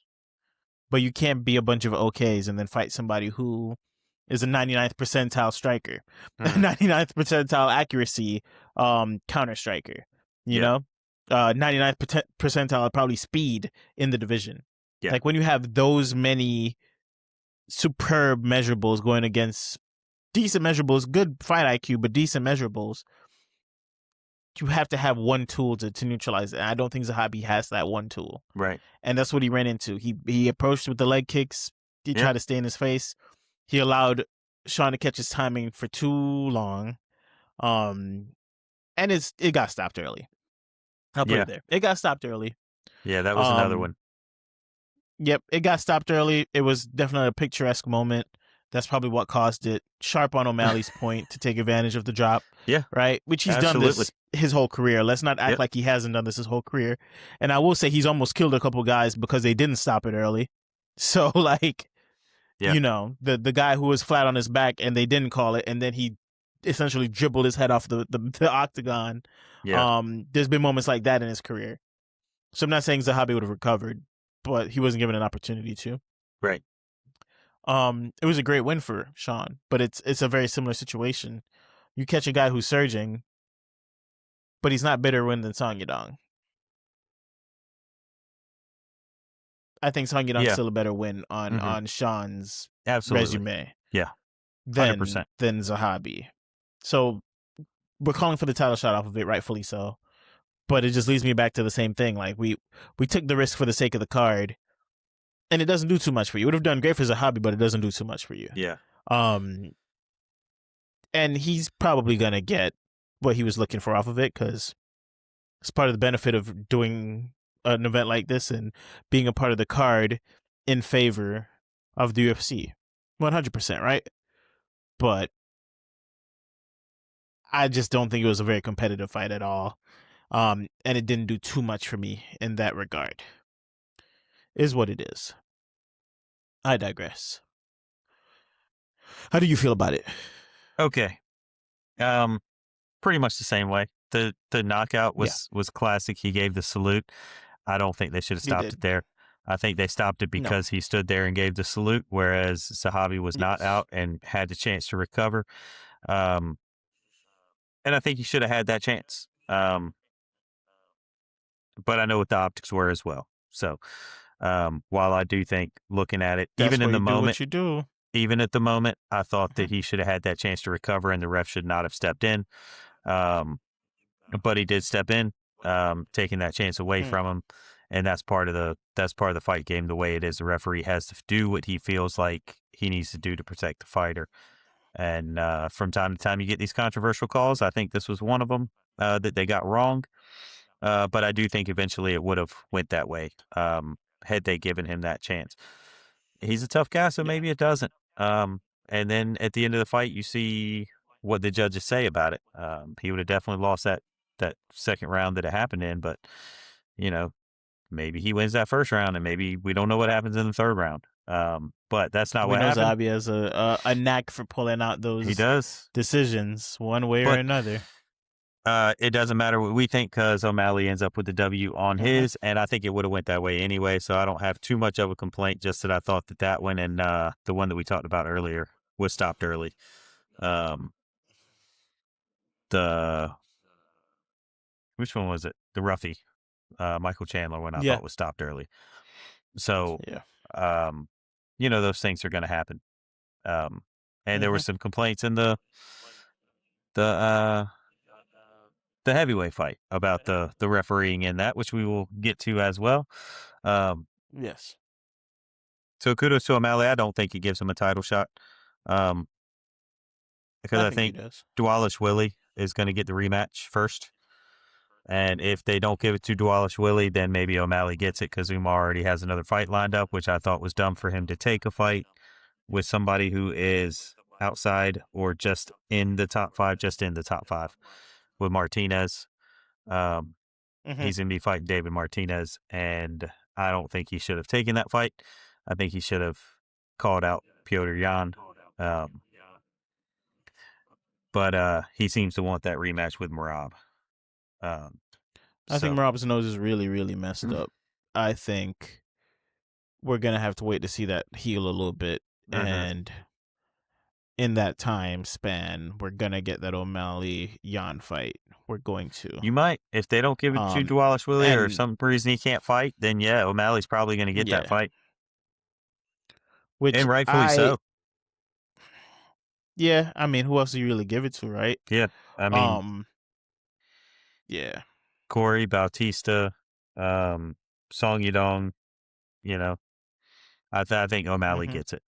But you can't be a bunch of okays and then fight somebody who is a 99th percentile striker, 99th percentile accuracy counter striker, you know? 99th percentile probably speed in the division. Yeah. Like when you have those many superb measurables going against decent measurables, good fight IQ, but decent measurables, you have to have one tool to neutralize it. And I don't think Zahabi has that one tool. Right. And that's what he ran into. He approached with the leg kicks. He tried to stay in his face. He allowed Sean to catch his timing for too long. And it got stopped early. I'll put it there. It got stopped early. Yeah, that was another one. Yep, it got stopped early. It was definitely a picturesque moment. That's probably what caused it. Sharp on O'Malley's point to take advantage of the drop. Yeah. Right? Which he's done this his whole career. Let's not act like he hasn't done this his whole career. And I will say he's almost killed a couple guys because they didn't stop it early. So like, Yeah. the guy who was flat on his back and they didn't call it, and then he essentially dribbled his head off the octagon. Yeah. There's been moments like that in his career. So I'm not saying Zahabi would have recovered, but he wasn't given an opportunity to. Right. It was a great win for Sean, but it's a very similar situation. You catch a guy who's surging, but he's not better win than Song Yadong. I think Song Yadong's Yeah. still a better win on Mm-hmm. Sean's Absolutely. resume Yeah. than 100%. Zahabi. So we're calling for the title shot off of it, rightfully so. But it just leads me back to the same thing. Like we took the risk for the sake of the card, and it doesn't do too much for you. It would have done great for Zahabi, but it doesn't do too much for you. Yeah. And he's probably gonna get what he was looking for off of it, because it's part of the benefit of doing an event like this and being a part of the card in favor of the UFC. 100%, right? But I just don't think it was a very competitive fight at all. And it didn't do too much for me in that regard. Is what it is. I digress. How do you feel about it? Okay. Pretty much the same way. The knockout was classic. He gave the salute. I don't think they should have stopped it there. I think they stopped it because he stood there and gave the salute, whereas Zahabi was not out and had the chance to recover. And I think he should have had that chance. But I know what the optics were as well. So while I do think, looking at it, That's even in why the you do moment, what you do. even at the moment, I thought that he should have had that chance to recover, and the ref should not have stepped in. But he did step in, taking that chance away from him, and that's part of the fight game. The way it is, the referee has to do what he feels like he needs to do to protect the fighter. And from time to time, you get these controversial calls. I think this was one of them that they got wrong. But I do think eventually it would have went that way had they given him that chance. He's a tough guy, so maybe it doesn't. And then at the end of the fight, you see what the judges say about it. He would have definitely lost that second round that it happened in, but maybe he wins that first round, and maybe we don't know what happens in the third round. But that's not We what know happened. Zabi has a knack for pulling out those He does decisions one way or But another. it doesn't matter what we think, because O'Malley ends up with the W on his, and I think it would have went that way anyway. So I don't have too much of a complaint. Just that I thought that one and the one that we talked about earlier was stopped early. Which one was it? The roughie, Michael Chandler one I thought was stopped early. So those things are going to happen. And there were some complaints in the heavyweight fight about the refereeing in that, which we will get to as well. Yes. So kudos to O'Malley. I don't think he gives him a title shot. Because I think Dualish Willie is going to get the rematch first. And if they don't give it to Dualish Willie, then maybe O'Malley gets it, because Umar already has another fight lined up, which I thought was dumb for him to take a fight with somebody who is outside or just in the top five, with Martinez. He's going to be fighting David Martinez, and I don't think he should have taken that fight. I think he should have called out Petr Yan. But he seems to want that rematch with Merab. I think Merab's nose is really, really messed up. I think we're going to have to wait to see that heal a little bit. And in that time span, we're going to get that O'Malley-Yan fight. We're going to. You might. If they don't give it to Dualish Willie, or some reason he can't fight, then yeah, O'Malley's probably going to get that fight. And rightfully so. Yeah, I mean, who else do you really give it to, right? Yeah, I mean, yeah. Corey, Bautista, Song Yadong, I think O'Malley gets it.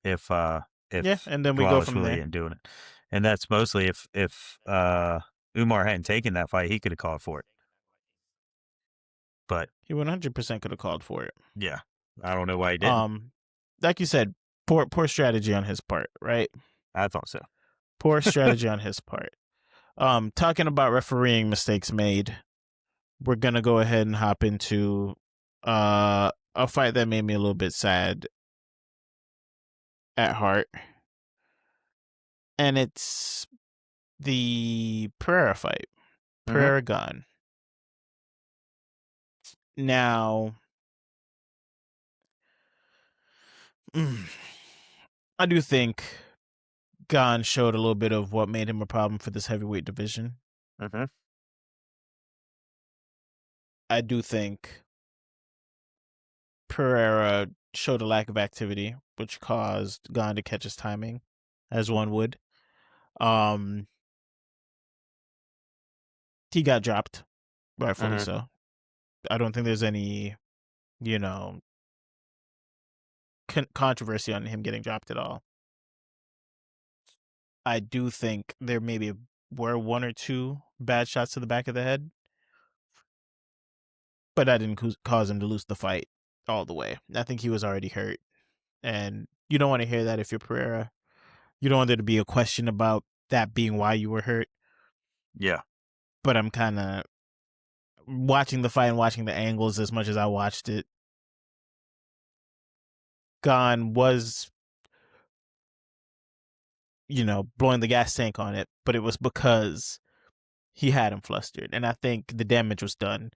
If and then we Dualish go from Willie there. ain't doing it. And that's mostly if Umar hadn't taken that fight, he could have called for it. But he 100% could have called for it. Yeah, I don't know why he didn't. Like you said, poor strategy on his part, right? I thought so. Poor strategy on his part. Talking about refereeing mistakes made, we're gonna go ahead and hop into a a fight that made me a little bit sad at heart, and it's the Pereira fight. Mm-hmm. Pereira Gane. Now, I do think Gane showed a little bit of what made him a problem for this heavyweight division. Mm-hmm. I do think Pereira showed a lack of activity, which caused Gane to catch his timing, as one would. He got dropped, rightfully Mm-hmm. so. I don't think there's any, you know, controversy on him getting dropped at all. I do think there maybe were one or two bad shots to the back of the head, but that didn't cause him to lose the fight all the way. I think he was already hurt, and you don't want to hear that if you're Pereira. You don't want there to be a question about that being why you were hurt. Yeah. But I'm kind of watching the fight and watching the angles as much as I watched it. Gane was, blowing the gas tank on it, but it was because he had him flustered. And I think the damage was done.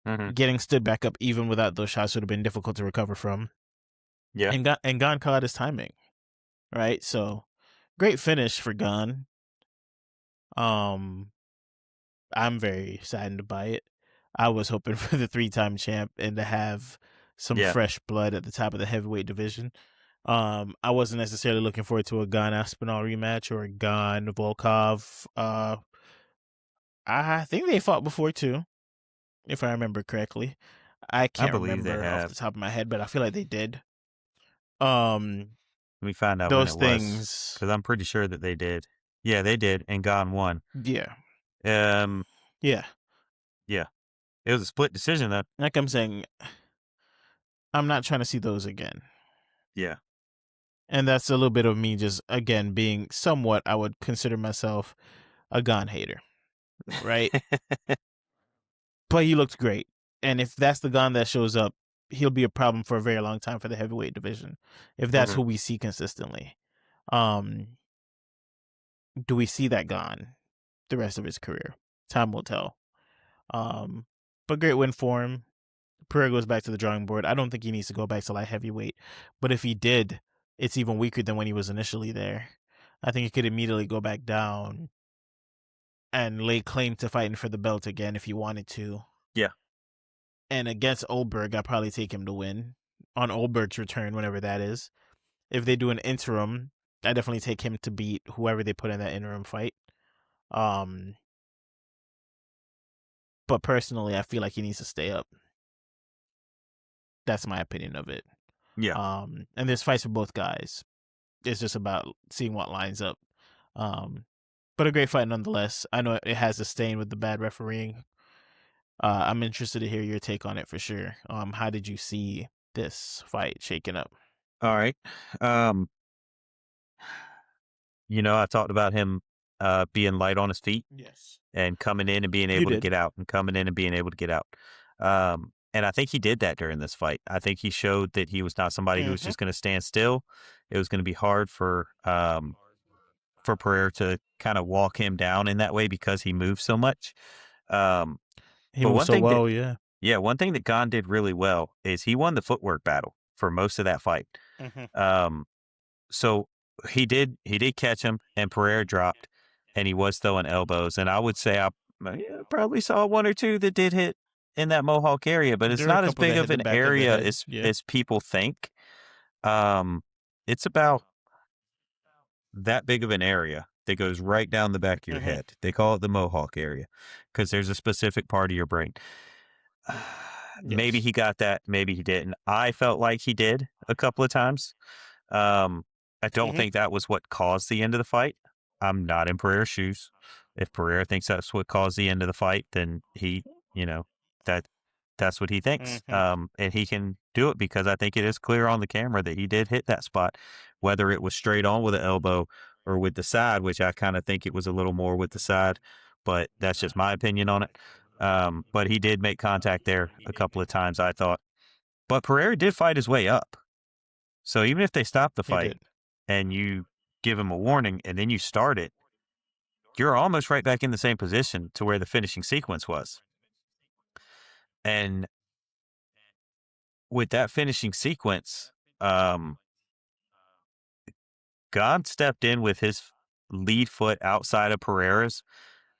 Mm-hmm. Getting stood back up even without those shots would have been difficult to recover from. Yeah. And Gane caught his timing, right? So great finish for Gane. I'm very saddened by it. I was hoping for the 3-time champ and to have some Yeah. fresh blood at the top of the heavyweight division. I wasn't necessarily looking forward to a Gane Aspinall rematch or a Gane Volkov. I think they fought before too, if I remember correctly. I I can't believe they remember off the have. top of my head, but I feel like they did. Um, Let me find out when those it was, things, because I'm pretty sure that they did. Yeah, they did, and Gone won. yeah, Um, yeah. yeah, it was a split decision though. Like I'm saying, I'm not trying to see those again. Yeah. And that's a little bit of me just, again, being somewhat, I would consider myself a Gane hater, right? But he looked great. And if that's the Gane that shows up, he'll be a problem for a very long time for the heavyweight division. If that's Mm-hmm. who we see consistently. Um, do we see that Gane the rest of his career? Time will tell. But great win for him. Pereira goes back to the drawing board. I don't think he needs to go back to light heavyweight. But if he did, it's even weaker than when he was initially there. I think he could immediately go back down and lay claim to fighting for the belt again if he wanted to. Yeah. And against Oldberg, I'd probably take him to win on Oldberg's return, whenever that is. If they do an interim, I definitely take him to beat whoever they put in that interim fight. But personally, I feel like he needs to stay up. That's my opinion of it. Yeah. And there's fights for both guys. It's just about seeing what lines up. But a great fight nonetheless. I know it has a stain with the bad refereeing. I'm interested to hear your take on it for sure. How did you see this fight shaking up? All right. Um, I talked about him being light on his feet Yes. and coming in and being You able to did. get out and coming in and being able to get out. And I think he did that during this fight. I think he showed that he was not somebody who was just going to stand still. It was going to be hard for Pereira to kind of walk him down in that way because he moves so much. Um, He but moved one so thing that well, yeah. one thing that Gon did really well is he won the footwork battle for most of that fight. Um, so he did catch him, and Pereira dropped, and he was throwing elbows. And I would say I probably saw one or two that did hit in that Mohawk area, but it's There were a not as couple that big hit of the an back of the area head. as Yeah. people think. It's about that big of an area that goes right down the back of your head. They call it the Mohawk area because there's a specific part of your brain. Maybe Yes. he got that, maybe he didn't. I felt like he did a couple of times. I don't think that was what caused the end of the fight. I'm not in Pereira's shoes. If Pereira thinks that's what caused the end of the fight, then he, that that's what he thinks. And he can do it because I think it is clear on the camera that he did hit that spot, whether it was straight on with an elbow or with the side, which I kind of think it was a little more with the side, but that's just my opinion on it. But he did make contact there a couple of times, I thought. But Pereira did fight his way up. So even if they stop the He fight did. and you give him a warning and then you start it, you're almost right back in the same position to where the finishing sequence was. And with that finishing sequence, God stepped in with his lead foot outside of Pereira's,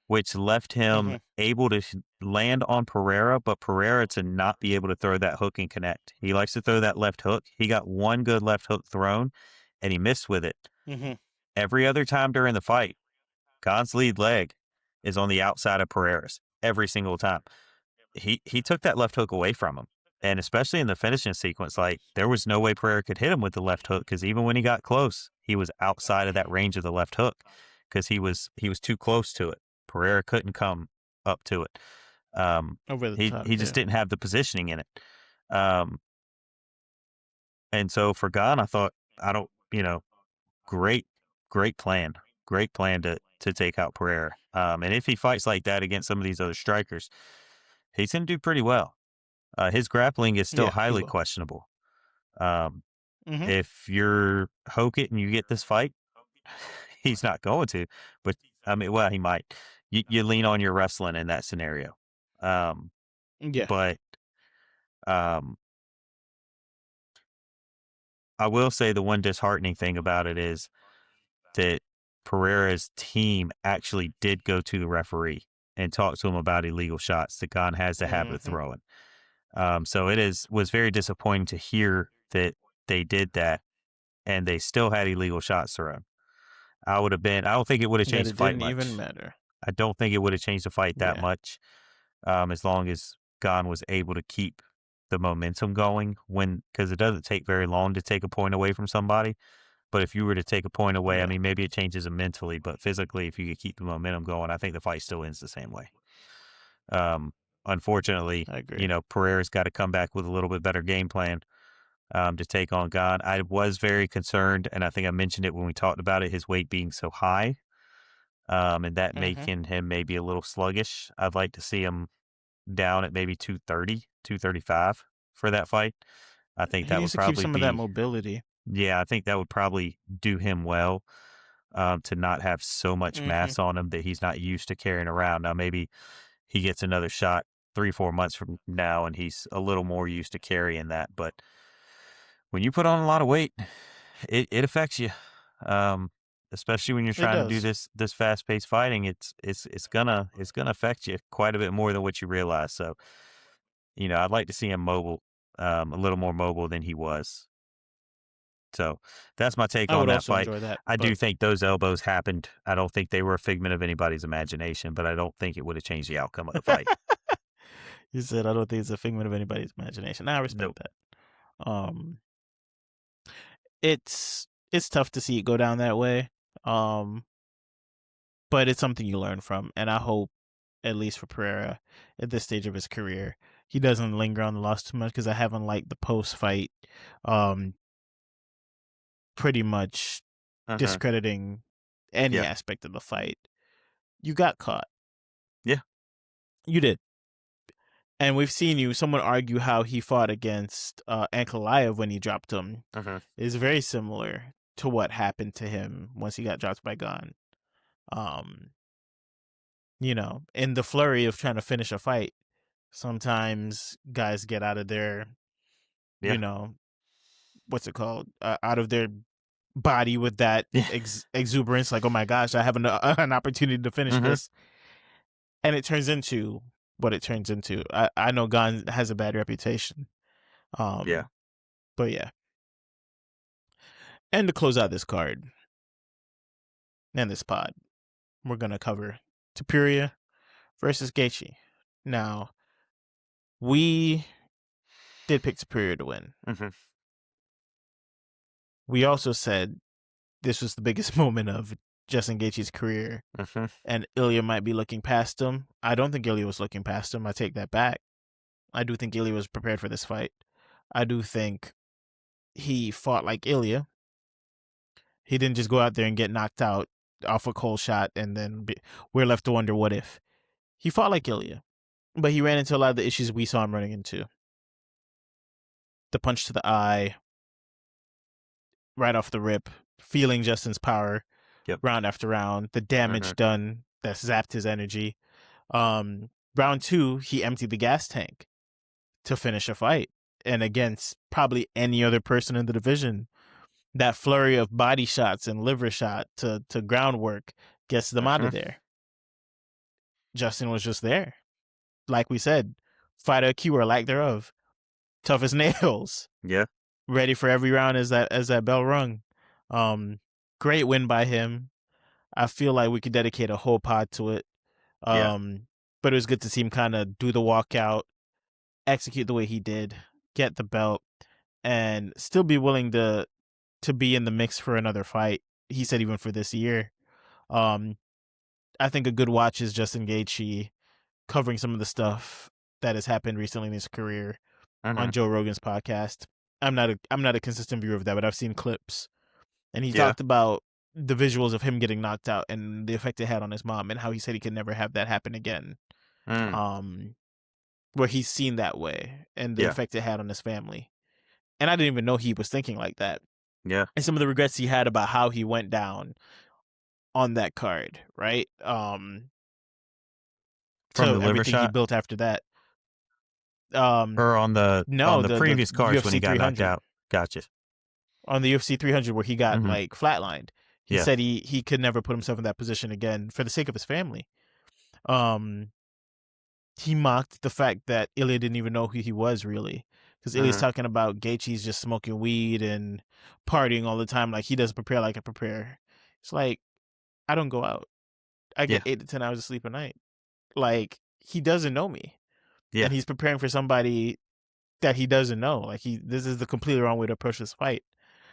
which left him Mm-hmm. able to land on Pereira, but Pereira to not be able to throw that hook and connect. He likes to throw that left hook. He got one good left hook thrown, and he missed with it. Mm-hmm. Every other time during the fight, God's lead leg is on the outside of Pereira's every single time. He took that left hook away from him. And especially in the finishing sequence, like there was no way Pereira could hit him with the left hook because even when he got close, he was outside of that range of the left hook because he was too close to it. Pereira couldn't come up to it. Over the top. He just Yeah. didn't have the positioning in it. Um, and so for Gon, I thought, I don't, great, great plan, great plan to take out Pereira. And if he fights like that against some of these other strikers, he's going to do pretty well. His grappling is still Yeah. He highly will. questionable. Um, Mm-hmm. if you're Hokit and you get this fight, he's not going to. But I mean, well, he might. You lean on your wrestling in that scenario. Um, Yeah. but um, I will say the one disheartening thing about it is that Pereira's team actually did go to the referee and talk to him about illegal shots that Gon has the habit of Mm-hmm. throwing. So it was very disappointing to hear that they did that and they still had illegal shots thrown. I don't think it would have That changed it the fight didn't even much. matter. I don't think it would have changed the fight that Yeah. much, as long as Gon was able to keep the momentum going because it doesn't take very long to take a point away from somebody. But if you were to take a point away, I Yeah. mean, maybe it changes them mentally, but physically, if you could keep the momentum going, I think the fight still ends the same way. Um, Unfortunately, I agree. Pereira's got to come back with a little bit better game plan to take on Gon. I was very concerned, and I think I mentioned it when we talked about it, his weight being so high, and that Mm-hmm. making him maybe a little sluggish. I'd like to see him down at maybe 230, 235 for that fight. I think He that needs would to keep probably some of that be, mobility. yeah, I think that would probably do him well to not have so much Mm-hmm. mass on him that he's not used to carrying around. Now, maybe he gets another shot 3-4 months from now and he's a little more used to carrying that. But when you put on a lot of weight, it affects you. Um, Especially when you're It trying to do does. this fast paced fighting, it's gonna affect you quite a bit more than what you realize. So, I'd like to see him mobile, a little more mobile than he was. So that's my take I on would that also fight. enjoy that, I do but think those elbows happened. I don't think they were a figment of anybody's imagination, but I don't think it would have changed the outcome of the fight. you said I don't think it's a figment of anybody's imagination. I respect Nope. that. It's tough to see it go down that way. Um, but it's something you learn from, and I hope, at least for Pereira, at this stage of his career, he doesn't linger on the loss too much because I haven't liked the post fight, um, pretty much Uh-huh. discrediting any Yeah. aspect of the fight. You got caught. Yeah. You did. And we've seen someone argue how he fought against Ankalaev when he dropped him Uh-huh. is very similar to what happened to him once he got dropped by Gon. Um, in the flurry of trying to finish a fight, sometimes guys get out of their, you Yeah. know, what's it called? Out of their body with that Yeah. exuberance, like, oh my gosh, I have an opportunity to finish Mm-hmm. this. And it turns into what it turns into. I know Gon has a bad reputation. Yeah. But yeah. And to close out this card and this pod, we're going to cover Topuria versus Gaethje. Now, we did pick Topuria to win. Mm-hmm. We also said this was the biggest moment of Justin Gaethje's career, Mm-hmm. and Ilia might be looking past him. I don't think Ilia was looking past him. I take that back. I do think Ilia was prepared for this fight. I do think he fought like Ilia. He didn't just go out there and get knocked out off a cold shot, and then we're left to wonder what if. He fought like Ilia, but he ran into a lot of the issues we saw him running into. the punch to the eye right off the rip, feeling Justin's power Yep. round after round, the damage done that zapped his energy. Round 2, he emptied the gas tank to finish a fight. And against probably any other person in the division, that flurry of body shots and liver shot to groundwork gets them out of there. Justin was just there. Like we said, fighter IQ or lack thereof. Tough as nails. Yeah. Ready for every round as that bell rung. Great win by him. I feel like we could dedicate a whole pod to it. But it was good to see him kind of do the walkout, execute the way he did, get the belt, and still be willing to be in the mix for another fight. He said even for this year. I think a good watch is Justin Gaethje covering some of the stuff that has happened recently in his career on Joe Rogan's podcast. I'm not a consistent viewer of that, but I've seen clips, and he talked about the visuals of him getting knocked out and the effect it had on his mom, and how he said he could never have that happen again. Where he's seen that way and the effect it had on his family. And I didn't even know he was thinking like that. Yeah. And some of the regrets he had about how he went down on that card, right? From To the liver everything he shot? built after that. Or on the previous cards when he UFC got knocked 300. out. Gotcha. On the UFC 300 where he got like flatlined. He Yeah. said he could never put himself in that position again for the sake of his family. He mocked the fact that Ilia didn't even know who he was really, because Ilia's talking about Gaethje's just smoking weed and partying all the time, like he doesn't prepare like I prepare. It's like, I don't go out. I get 8 to 10 hours of sleep a night. Like, he doesn't know me, Yeah. and he's preparing for somebody that he doesn't know. Like, this is the completely wrong way to approach this fight.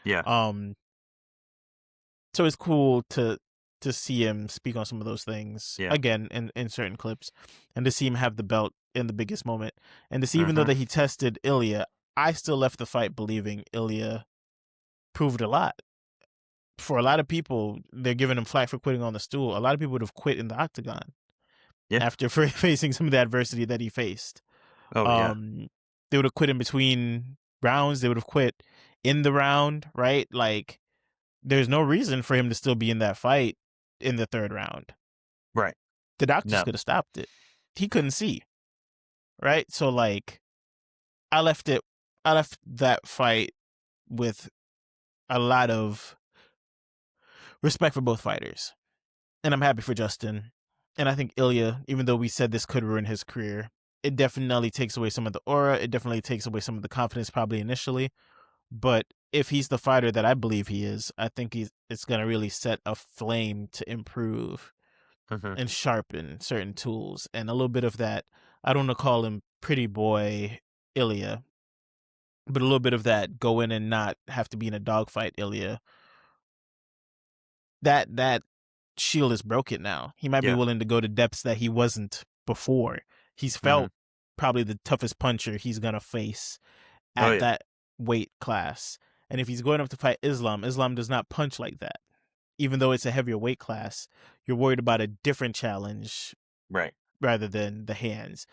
Yeah. So it's cool to see him speak on some of those things again in certain clips, and to see him have the belt in the biggest moment, and to see even though that he tested Ilia, I still left the fight believing Ilia proved a lot. For a lot of people, they're giving him flack for quitting on the stool. A lot of people would have quit in the octagon after facing some of the adversity that he faced. They would have quit in between rounds. They would have quit in the round, right? Like, there's no reason for him to still be in that fight in the third round. Right. The doctors could have stopped it. He couldn't see. Right? So, like, I left that fight with a lot of respect for both fighters. And I'm happy for Justin. And I think Ilia, even though we said this could ruin his career, it definitely takes away some of the aura. It definitely takes away some of the confidence probably initially. But if he's the fighter that I believe he is, I think it's going to really set a flame to improve and sharpen certain tools. And a little bit of that, I don't want to call him pretty boy Ilia, but a little bit of that go in and not have to be in a dogfight Ilia. That shield is broken now. He might be willing to go to depths that he wasn't before. He's felt probably the toughest puncher he's going to face at that weight class. And if he's going up to fight Islam does not punch like that. Even though it's a heavier weight class, you're worried about a different challenge rather than the hands.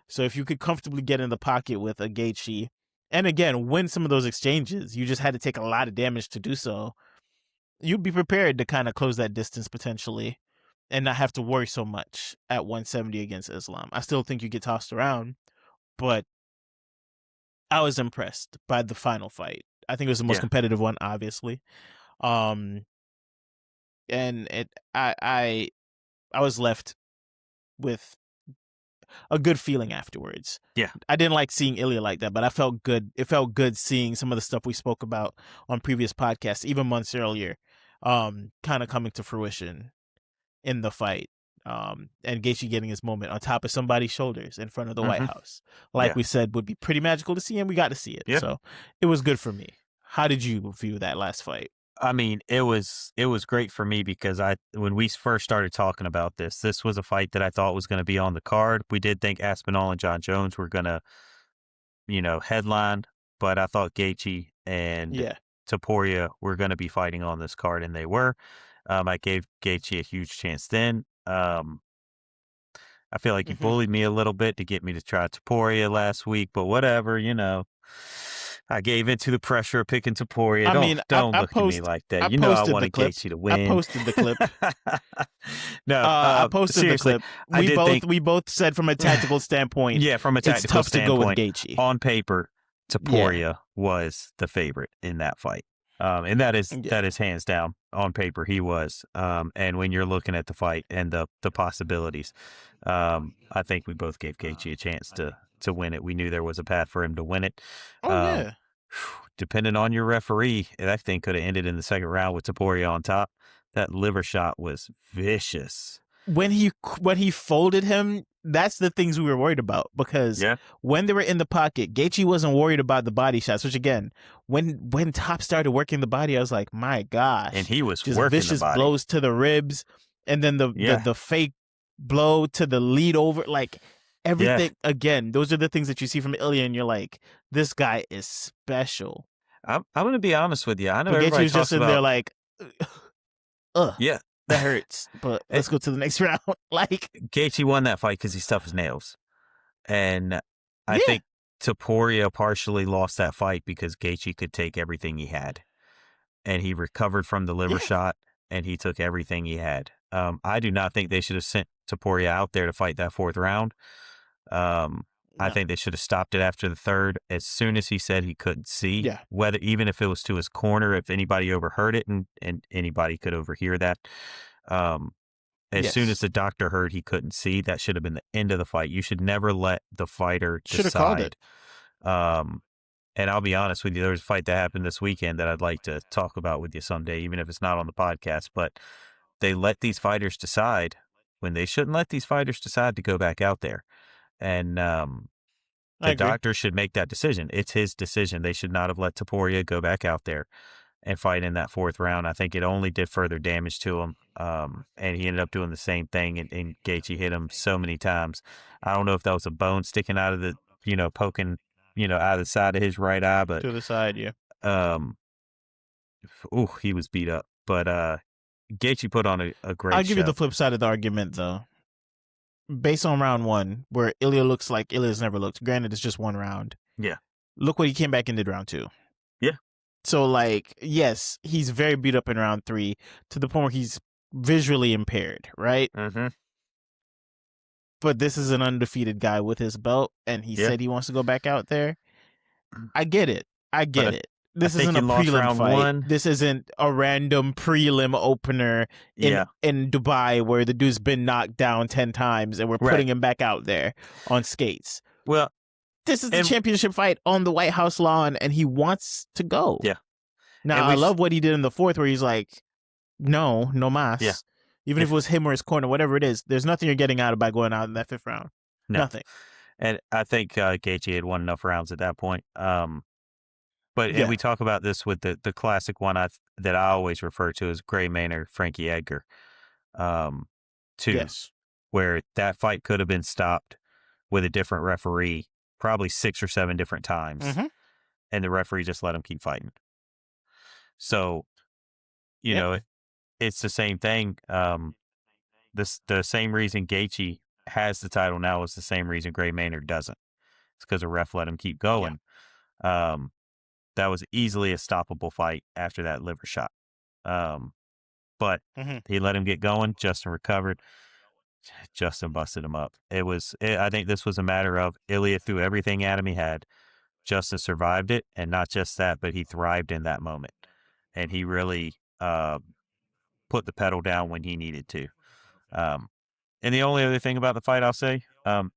So if you could comfortably get in the pocket with a Gaethje, and again, win some of those exchanges, you just had to take a lot of damage to do so, you'd be prepared to kind of close that distance potentially and not have to worry so much at 170 against Islam. I still think you get tossed around, but I was impressed by the final fight. I think it was the most competitive one, obviously. And I was left with a good feeling afterwards. Yeah. I didn't like seeing Ilia like that, but I felt good. It felt good seeing some of the stuff we spoke about on previous podcasts, even months earlier, kind of coming to fruition in the fight. And Gaethje getting his moment on top of somebody's shoulders in front of the White House. Like we said, would be pretty magical to see, and we got to see it. So it was good for me. How did you view that last fight? I mean, it was great for me because when we first started talking about this was a fight that I thought was going to be on the card. We did think Aspinall and John Jones were going to, headline, but I thought Gaethje and Topuria were going to be fighting on this card, and they were. I gave Gaethje a huge chance then. I feel like he bullied me a little bit to get me to try Topuria last week, but whatever, I gave into the pressure of picking Topuria. I mean, Don't look at me like that. I You know I posted the wanted clip. Gaethje to I win. posted the clip. No, I posted the seriously, clip. I did think, We both said from a tactical standpoint, yeah, from a it's tactical tough to go with standpoint, Gaethje. on paper, Yeah. Topuria was the favorite in that fight. And that is hands down on paper he was. And when you're looking at the fight and the possibilities, I think we both gave Gaethje a chance to win it. We knew there was a path for him to win it. Oh yeah. Depending on your referee, that thing could have ended in the second round with Topuria on top. That liver shot was vicious. When he folded him, that's the things we were worried about, because when they were in the pocket, Gaethje wasn't worried about the body shots. Which again, when Top started working the body, I was like, my gosh, and he was just working vicious the body. blows to the ribs, and then the fake blow to the lead over, like everything. Again, those are the things that you see from Ilia, and you're like, this guy is special. I'm going to be honest with you. I know but everybody Gaethje was just in there like, ugh. Yeah. That hurts, but let's go to the next round. Like, Gaethje won that fight because he's tough as nails. And I think Topuria partially lost that fight because Gaethje could take everything he had. And he recovered from the liver shot, and he took everything he had. I do not think they should have sent Topuria out there to fight that fourth round. I think they should have stopped it after the third. As soon as he said he couldn't see, whether even if it was to his corner, if anybody overheard it, and anybody could overhear that. As soon as the doctor heard he couldn't see, that should have been the end of the fight. You should never let the fighter decide. Should have called it. And I'll be honest with you, there was a fight that happened this weekend that I'd like to talk about with you someday, even if it's not on the podcast. But they let these fighters decide when they shouldn't let these fighters decide to go back out there. And the doctor should make that decision. It's his decision. They should not have let Topuria go back out there and fight in that fourth round. I think it only did further damage to him. And he ended up doing the same thing, and Gaethje hit him so many times. I don't know if that was a bone sticking out of the, poking, out of the side of his right eye, but to the side, he was beat up. But Gaethje put on a great I'll give you show. the flip side of the argument, though. Based on round one, where Ilia looks like Ilia's never looked. Granted, it's just one round. Yeah. Look what he came back and did round two. Yeah. So, like, yes, he's very beat up in round three to the point where he's visually impaired, right? Mm-hmm. But this is an undefeated guy with his belt, and he said he wants to go back out there. I get it. This isn't a prelim fight. One. This isn't a random prelim opener in Dubai where the dude's been knocked down 10 times and we're putting him back out there on skates. Well, this is the championship fight on the White House lawn, and he wants to go. Yeah. Now, I love what he did in the fourth where he's like, no mas. Yeah. Even if it was him or his corner, whatever it is, there's nothing you're getting out of by going out in that fifth round. No. Nothing. And I think Gaethje had won enough rounds at that point. But and we talk about this with the classic one that I always refer to as Gray Maynard, Frankie Edgar, too, where that fight could have been stopped with a different referee, probably 6 or 7 different times, and the referee just let him keep fighting. So, it's the same thing. The same reason Gaethje has the title now is the same reason Gray Maynard doesn't. It's because the ref let him keep going. That was easily a stoppable fight after that liver shot. But he let him get going. Justin recovered. Justin busted him up. I think this was a matter of Ilia threw everything at him he had. Justin survived it, and not just that, but he thrived in that moment. And he really put the pedal down when he needed to. And the only other thing about the fight I'll say,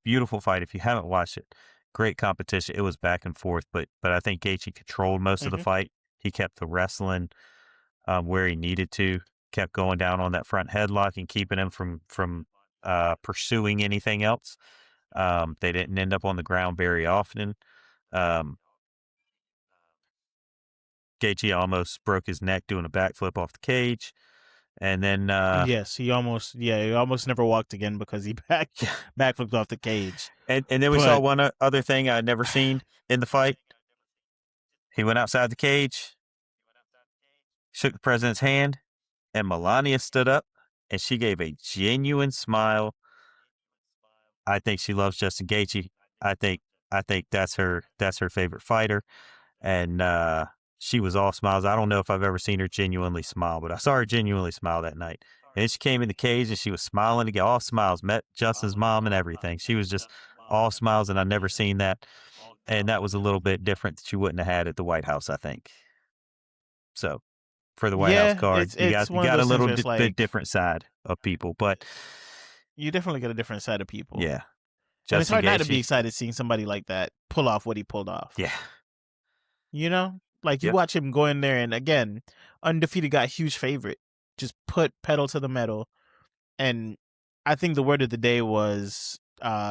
beautiful fight. If you haven't watched it, great competition. It was back and forth, but I think Gaethje controlled most of the fight. He kept the wrestling where he needed to, kept going down on that front headlock and keeping him from pursuing anything else. They didn't end up on the ground very often. Gaethje almost broke his neck doing a backflip off the cage. And then he almost never walked again because he backflipped off the cage. And then we saw one other thing I'd never seen in the fight. He went outside the cage, shook the president's hand, and Melania stood up, and she gave a genuine smile. I think she loves Justin Gaethje. I think that's her favorite fighter. and she was all smiles. I don't know if I've ever seen her genuinely smile, but I saw her genuinely smile that night. And she came in the cage and she was smiling again, all smiles. Met Justin's mom and everything. She was just all smiles, and I've never seen that. And that was a little bit different that you wouldn't have had at the White House, I think. So for the White House Yeah, card, it's you it's got you one of got a those things little where it's bit like different side of people, but you definitely get a different side of people. yeah, And it's Justin hard not to be Gaethje, excited seeing somebody like that pull off what he pulled off. yeah, You know? Like you yep, watch him go in there and again, undefeated guy, huge favorite. Just put pedal to the metal. And I think the word of the day was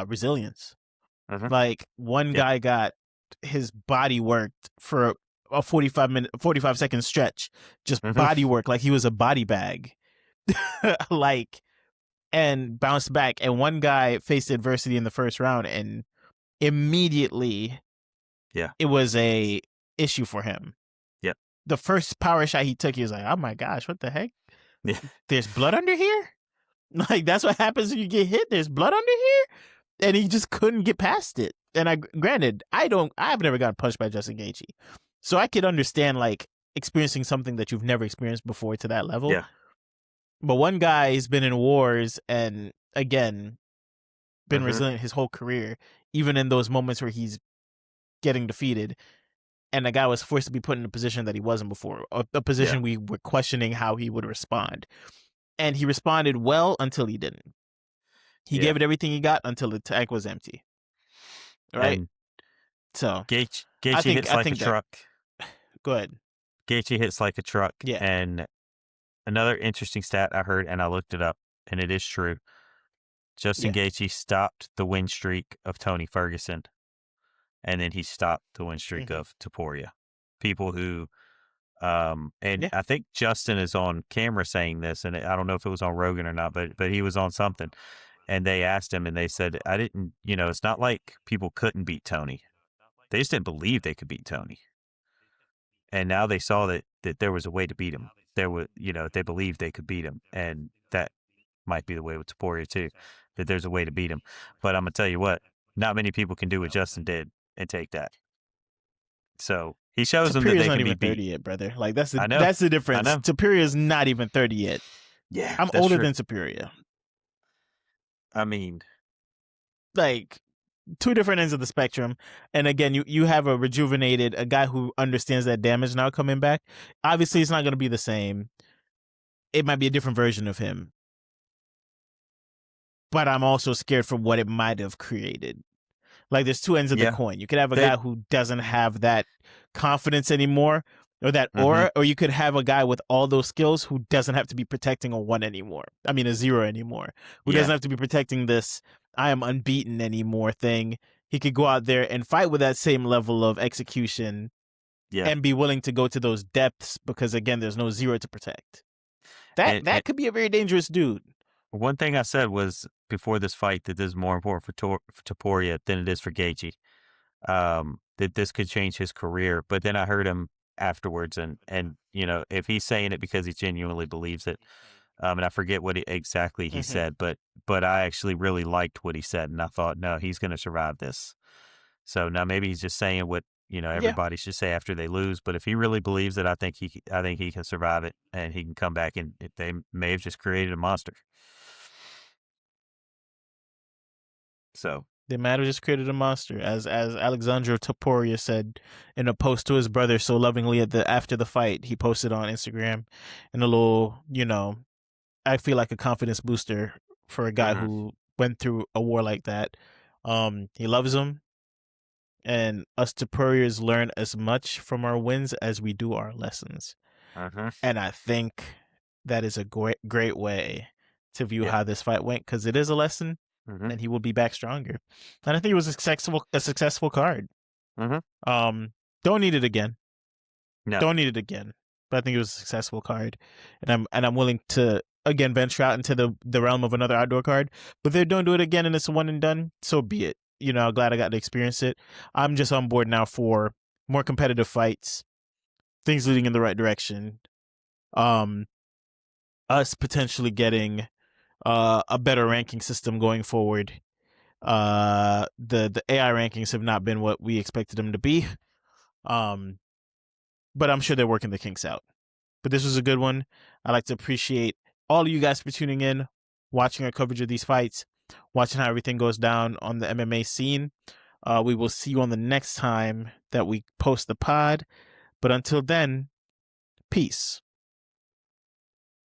resilience. hmm, Like one yeah, guy got his body worked for a 45-second stretch. Just hmm, body work like he was a body bag. Like and bounced back. And one guy faced adversity in the first round and immediately yeah, it was a issue for him. yep, The first power shot he took, he was like, "Oh my gosh, what the heck? yeah, There's blood under here." Like that's what happens when you get hit. There's blood under here, and he just couldn't get past it. And granted, I've never gotten punched by Justin Gaethje, so I could understand like experiencing something that you've never experienced before to that level. yeah, But one guy's been in wars and again been hmm, resilient his whole career, even in those moments where he's getting defeated. And the guy was forced to be put in a position that he wasn't before, a yeah, position we were questioning how he would respond. And he responded well until he didn't. He yeah, gave it everything he got until the tank was empty. Right? and So I Gaethje think hits I like a think that truck. go ahead. Gaethje hits like a truck, Yeah. and another interesting stat I heard, and I looked it up, and it is true. Justin Yeah. Gaethje stopped the win streak of Tony Ferguson, and then he stopped the win streak Mm-hmm. of Topuria. People who, and Yeah. I think Justin is on camera saying this, and I don't know if it was on Rogan or not, but he was on something, and they asked him, and they said, "I didn't, it's not like people couldn't beat Tony. They just didn't believe they could beat Tony, and now they saw that there was a way to beat him. There was, they believed they could beat him, and that might be the way with Topuria too, that there's a way to beat him. But I'm gonna tell you what, not many people can do what Justin did and take that. So he shows them that Tapiria's they not can be even beat. 30 yet, brother. Like that's the I know, that's the I difference. know. Tapiria's not even 30 yet. Yeah, I'm that's older true. than Tapuria. I mean, Like two different ends of the spectrum. And again, you have a guy who understands that damage now coming back. Obviously, it's not going to be the same. It might be a different version of him. But I'm also scared for what it might have created. Like there's two ends of the yeah, coin. You could have a they. guy who doesn't have that confidence anymore or that Mm-hmm. aura, or you could have a guy with all those skills who doesn't have to be protecting a one anymore. I mean, a zero anymore. Who doesn't Yeah, have to be protecting this I am unbeaten anymore thing. He could go out there and fight with that same level of execution yeah, and be willing to go to those depths because again, there's no zero to protect. and That could be a very dangerous dude. one thing I said was before this fight that this is more important for Topuria than it is for Gaethje. That this could change his career. But then I heard him afterwards, and if he's saying it because he genuinely believes it, and I forget what exactly he Mm-hmm. said, but I actually really liked what he said, and I thought, no, he's going to survive this. So now maybe he's just saying what Yeah. everybody should say after they lose. But if he really believes it, I think he can survive it, and he can come back, and they may have just created a monster. So The matter just created a monster, as Alexandro Topuria said in a post to his brother so lovingly after the fight. He posted on Instagram, and a little, I feel like a confidence booster for a guy hmm, who went through a war like that. He loves him, and us Topurias learn as much from our wins as we do our lessons. hmm, And I think that is a great way to view yeah, how this fight went because it is a lesson hmm, and he will be back stronger. And I think it was a successful card. hmm, Don't need it again. no, Don't need it again. But I think it was a successful card, and I'm willing to again venture out into the realm of another outdoor card. But if they don't do it again and it's one and done, so be it. Glad I got to experience it. I'm just on board now for more competitive fights, things leading in the right direction. Us potentially getting a better ranking system going forward. The AI rankings have not been what we expected them to be. but I'm sure they're working the kinks out. But this was a good one. I'd like to appreciate all of you guys for tuning in, watching our coverage of these fights, watching how everything goes down on the MMA scene. We will see you on the next time that we post the pod. But until then, peace.